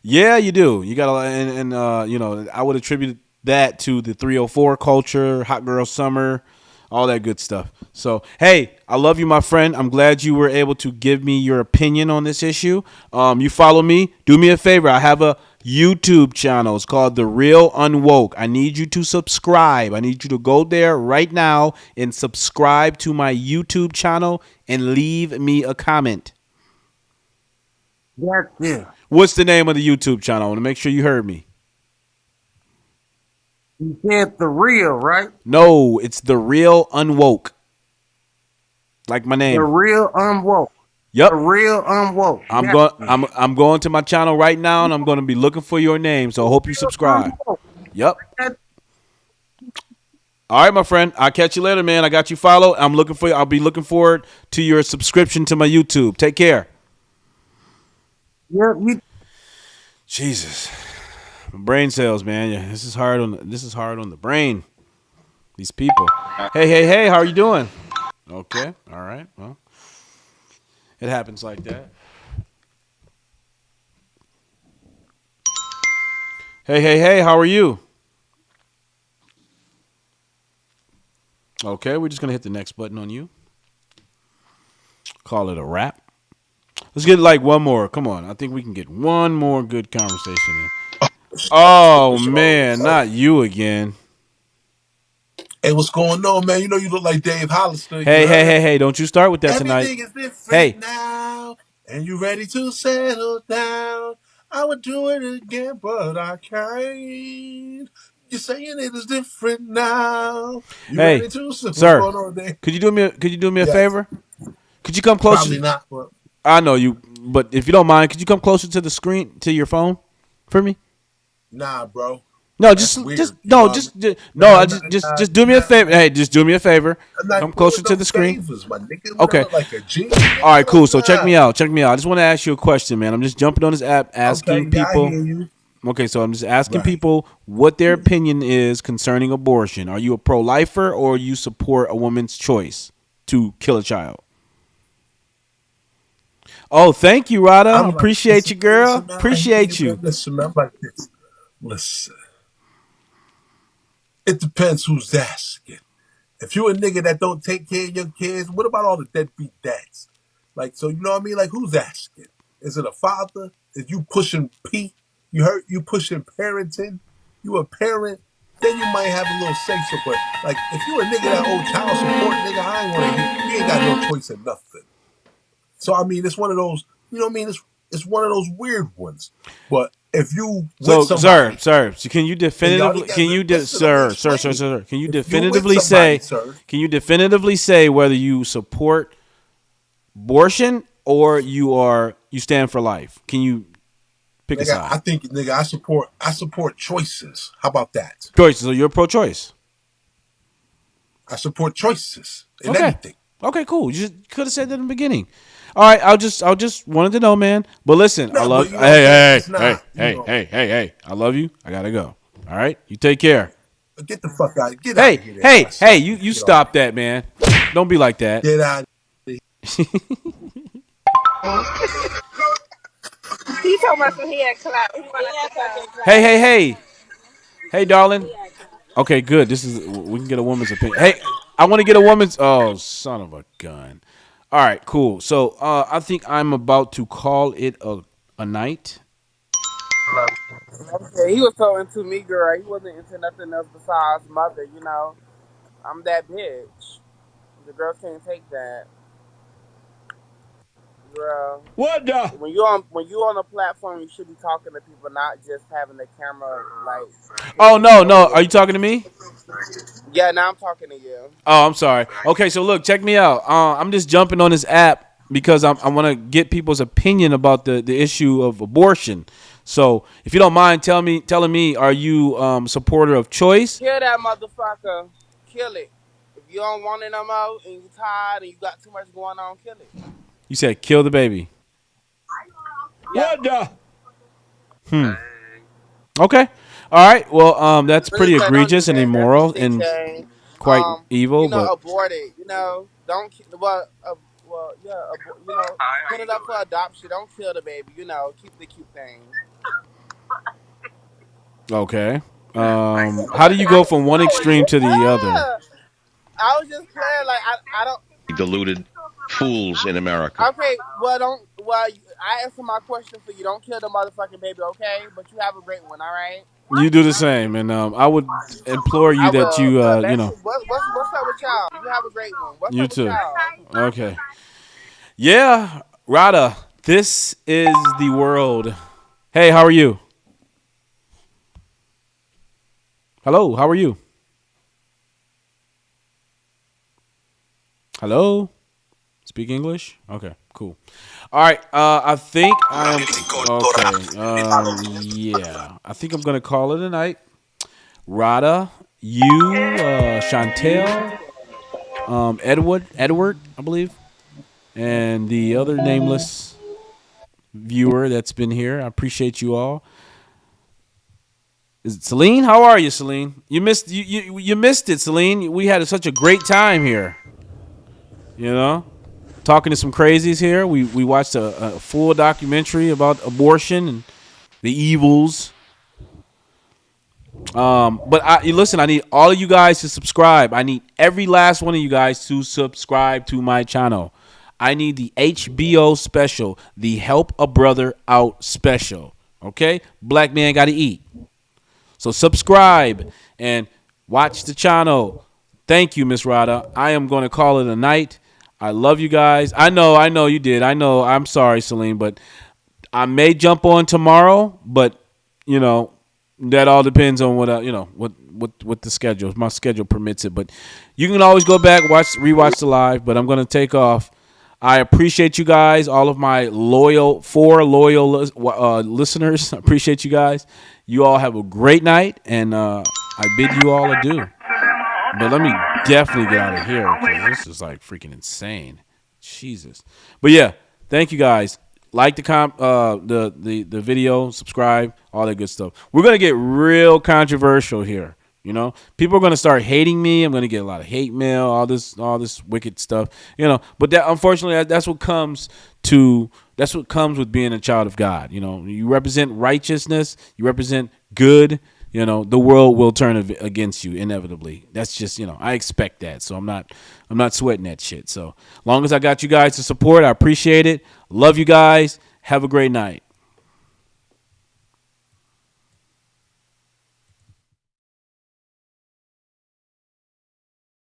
yeah, you do. You got a lot, and I would attribute that to the 304 culture, hot girl summer, all that good stuff. So, hey, I love you, my friend. I'm glad you were able to give me your opinion on this issue. You follow me. Do me a favor. I have a YouTube channel. It's called TheRealUnwoke. I need you to subscribe. I need you to go there right now and subscribe to my YouTube channel and leave me a comment.
Yeah.
What's the name of the YouTube channel? I want to make sure you heard me.
You said The Real, right?
No, it's TheRealUnwoke. Like my name.
TheRealUnwoke.
Yep.
TheRealUnwoke.
I'm going to my channel right now and I'm going to be looking for your name. So I hope you subscribe. Yep. All right, my friend. I'll catch you later, man. I got you followed. I'll be looking forward to your subscription to my YouTube. Take care.
Yep.
Jesus. Brain cells, man. Yeah, this is hard on the brain. These people. Hey, how are you doing? Okay. All right. Well, it happens like that. Hey, how are you? Okay, we're just going to hit the next button on you. Call it a wrap. Let's get like one more. Come on. I think we can get one more good conversation in. Oh, man, not you again.
Hey, what's going on, man? You know you look like Dave Hollister.
Hey, don't you start with that tonight.
Everything is different now, and you ready to settle down. I would do it again, but I can't. You're saying it is different now. You ready to? What's going on, Dave?
Could you do me a favor? Could you come closer?
Probably not, but
I know you, but if you don't mind, could you come closer to the screen, to your phone for me?
nah, bro.
No, just do me a favor. Hey, just do me a favor. Come closer to the screen.
Favors, my nigga.
Okay.
Like a G,
all right, cool. So check me out. I just want to ask you a question, man. I'm just jumping on this app asking people.
I hear you.
Okay, so I'm just asking people what their opinion is concerning abortion. Are you a pro-lifer or you support a woman's choice to kill a child? Oh, thank you, Rada. Appreciate you, girl. Appreciate you.
Listen, man, I'm like this. Listen. It depends who's asking. If you a nigga that don't take care of your kids, what about all the deadbeat dads? Like, so you know what I mean? Like, who's asking? Is it a father? Is you pushing P? You pushing parenting? You a parent? Then you might have a little say so. But like, if you a nigga that old child support, nigga, I ain't want to hear. You ain't got no choice in nothing. So I mean, it's one of those. You know what I mean? It's one of those weird ones. But if you
so
somebody,
sir, so can you definitively can you definitively say whether you support abortion or you stand for life? Can you pick a
Nigga,
side?
I think, nigga, I support choices. How about that?
Choice. So you're pro-choice.
I support choices in
Okay.
anything.
Okay, cool. You just could have said that in the beginning. All right, I'll just wanted to know, man. But listen, I
No,
love
but you know what I'm saying? It's not, you know.
hey. I love you. I gotta go. All right, you take care.
Get the fuck out. Get out
Hey,
of here there,
hey,
my
hey,
son.
you
Get off.
stop that, man. Don't be like that.
Get out.
He told us when he had clout. He wanted
Hey, darling. Okay, good. This is we can get a woman's opinion. Hey, I want to get a woman's. Oh, son of a gun. All right, cool. So I think I'm about to call it a night.
Okay, he was so into me, girl. He wasn't into nothing else besides mother. You know, I'm that bitch. The girls can't take that, girl.
What the?
When you on a platform, you should be talking to people, not just having the camera like
Oh
picking
no, no.
photos.
Are you talking to me?
Yeah, now I'm talking to you.
Oh, I'm sorry. Okay, so look, check me out. I'm just jumping on this app because I want to get people's opinion about the issue of abortion. So, if you don't mind, telling me, are you supporter of choice?
Kill that motherfucker. Kill it. If you don't want it no more and you tired and you got too much going on, kill it.
You said kill the baby.
Yeah.
What the?
Okay. All right. Well, that's
Really
pretty
say don't do
egregious and
that. That's
immoral
a
and
CJ.
quite evil,
You know,
but
abort it. You know, don't yeah, you know, put it up for adoption. Don't kill the baby. You know, keep the cute thing.
okay. How do you go from one extreme to the other?
I was just playing. Like I don't.
Deluded fools in America.
Okay, well, don't. Well, I answer my question for you. Don't kill the motherfucking baby, okay? But you have a great one, all right?
You do the same, and I would implore you
I
that
will.
you,
But
you
let's.
know,
What's up with y'all? You have a great one. What's
you
up with
too.
y'all?
Okay. Yeah, Rada, this is the world. Hey, how are you? Hello, how are you? Hello? Speak English? Okay, cool. All right, I think I'm okay. Yeah, I think I'm gonna call it a night. Rada, you, Chantel, Edward, I believe, and the other nameless viewer that's been here. I appreciate you all. Is it Celine? How are you, Celine? You missed it, Celine. We had such a great time here. You know, talking to some crazies here. We watched a full documentary about abortion and the evils. But listen, I need all of you guys to subscribe. I need every last one of you guys to subscribe to my channel. I need the HBO special, the Help a Brother Out special. Okay? Black man got to eat. So subscribe and watch the channel. Thank you, Miss Rada. I am going to call it a night. I love you guys. I know you did. I know. I'm sorry, Celine, but I may jump on tomorrow, but you know, that all depends on what what the schedule. If my schedule permits it, but you can always go back, rewatch the live. But I'm gonna take off. I appreciate you guys, all of my loyal listeners. I appreciate you guys. You all have a great night, and I bid you all adieu. But let me definitely get out of here because this is like freaking insane. Jesus. But yeah, thank you guys. Like the video, subscribe, all that good stuff. We're gonna get real controversial here. You know, people are gonna start hating me. I'm gonna get a lot of hate mail, all this wicked stuff. You know, but that unfortunately that's what comes with being a child of God. You know, you represent righteousness, you represent good. You know, the world will turn against you inevitably. That's just, you know, I expect that. So I'm not sweating that shit. So long as I got you guys to support, I appreciate it. Love you guys. Have a great night.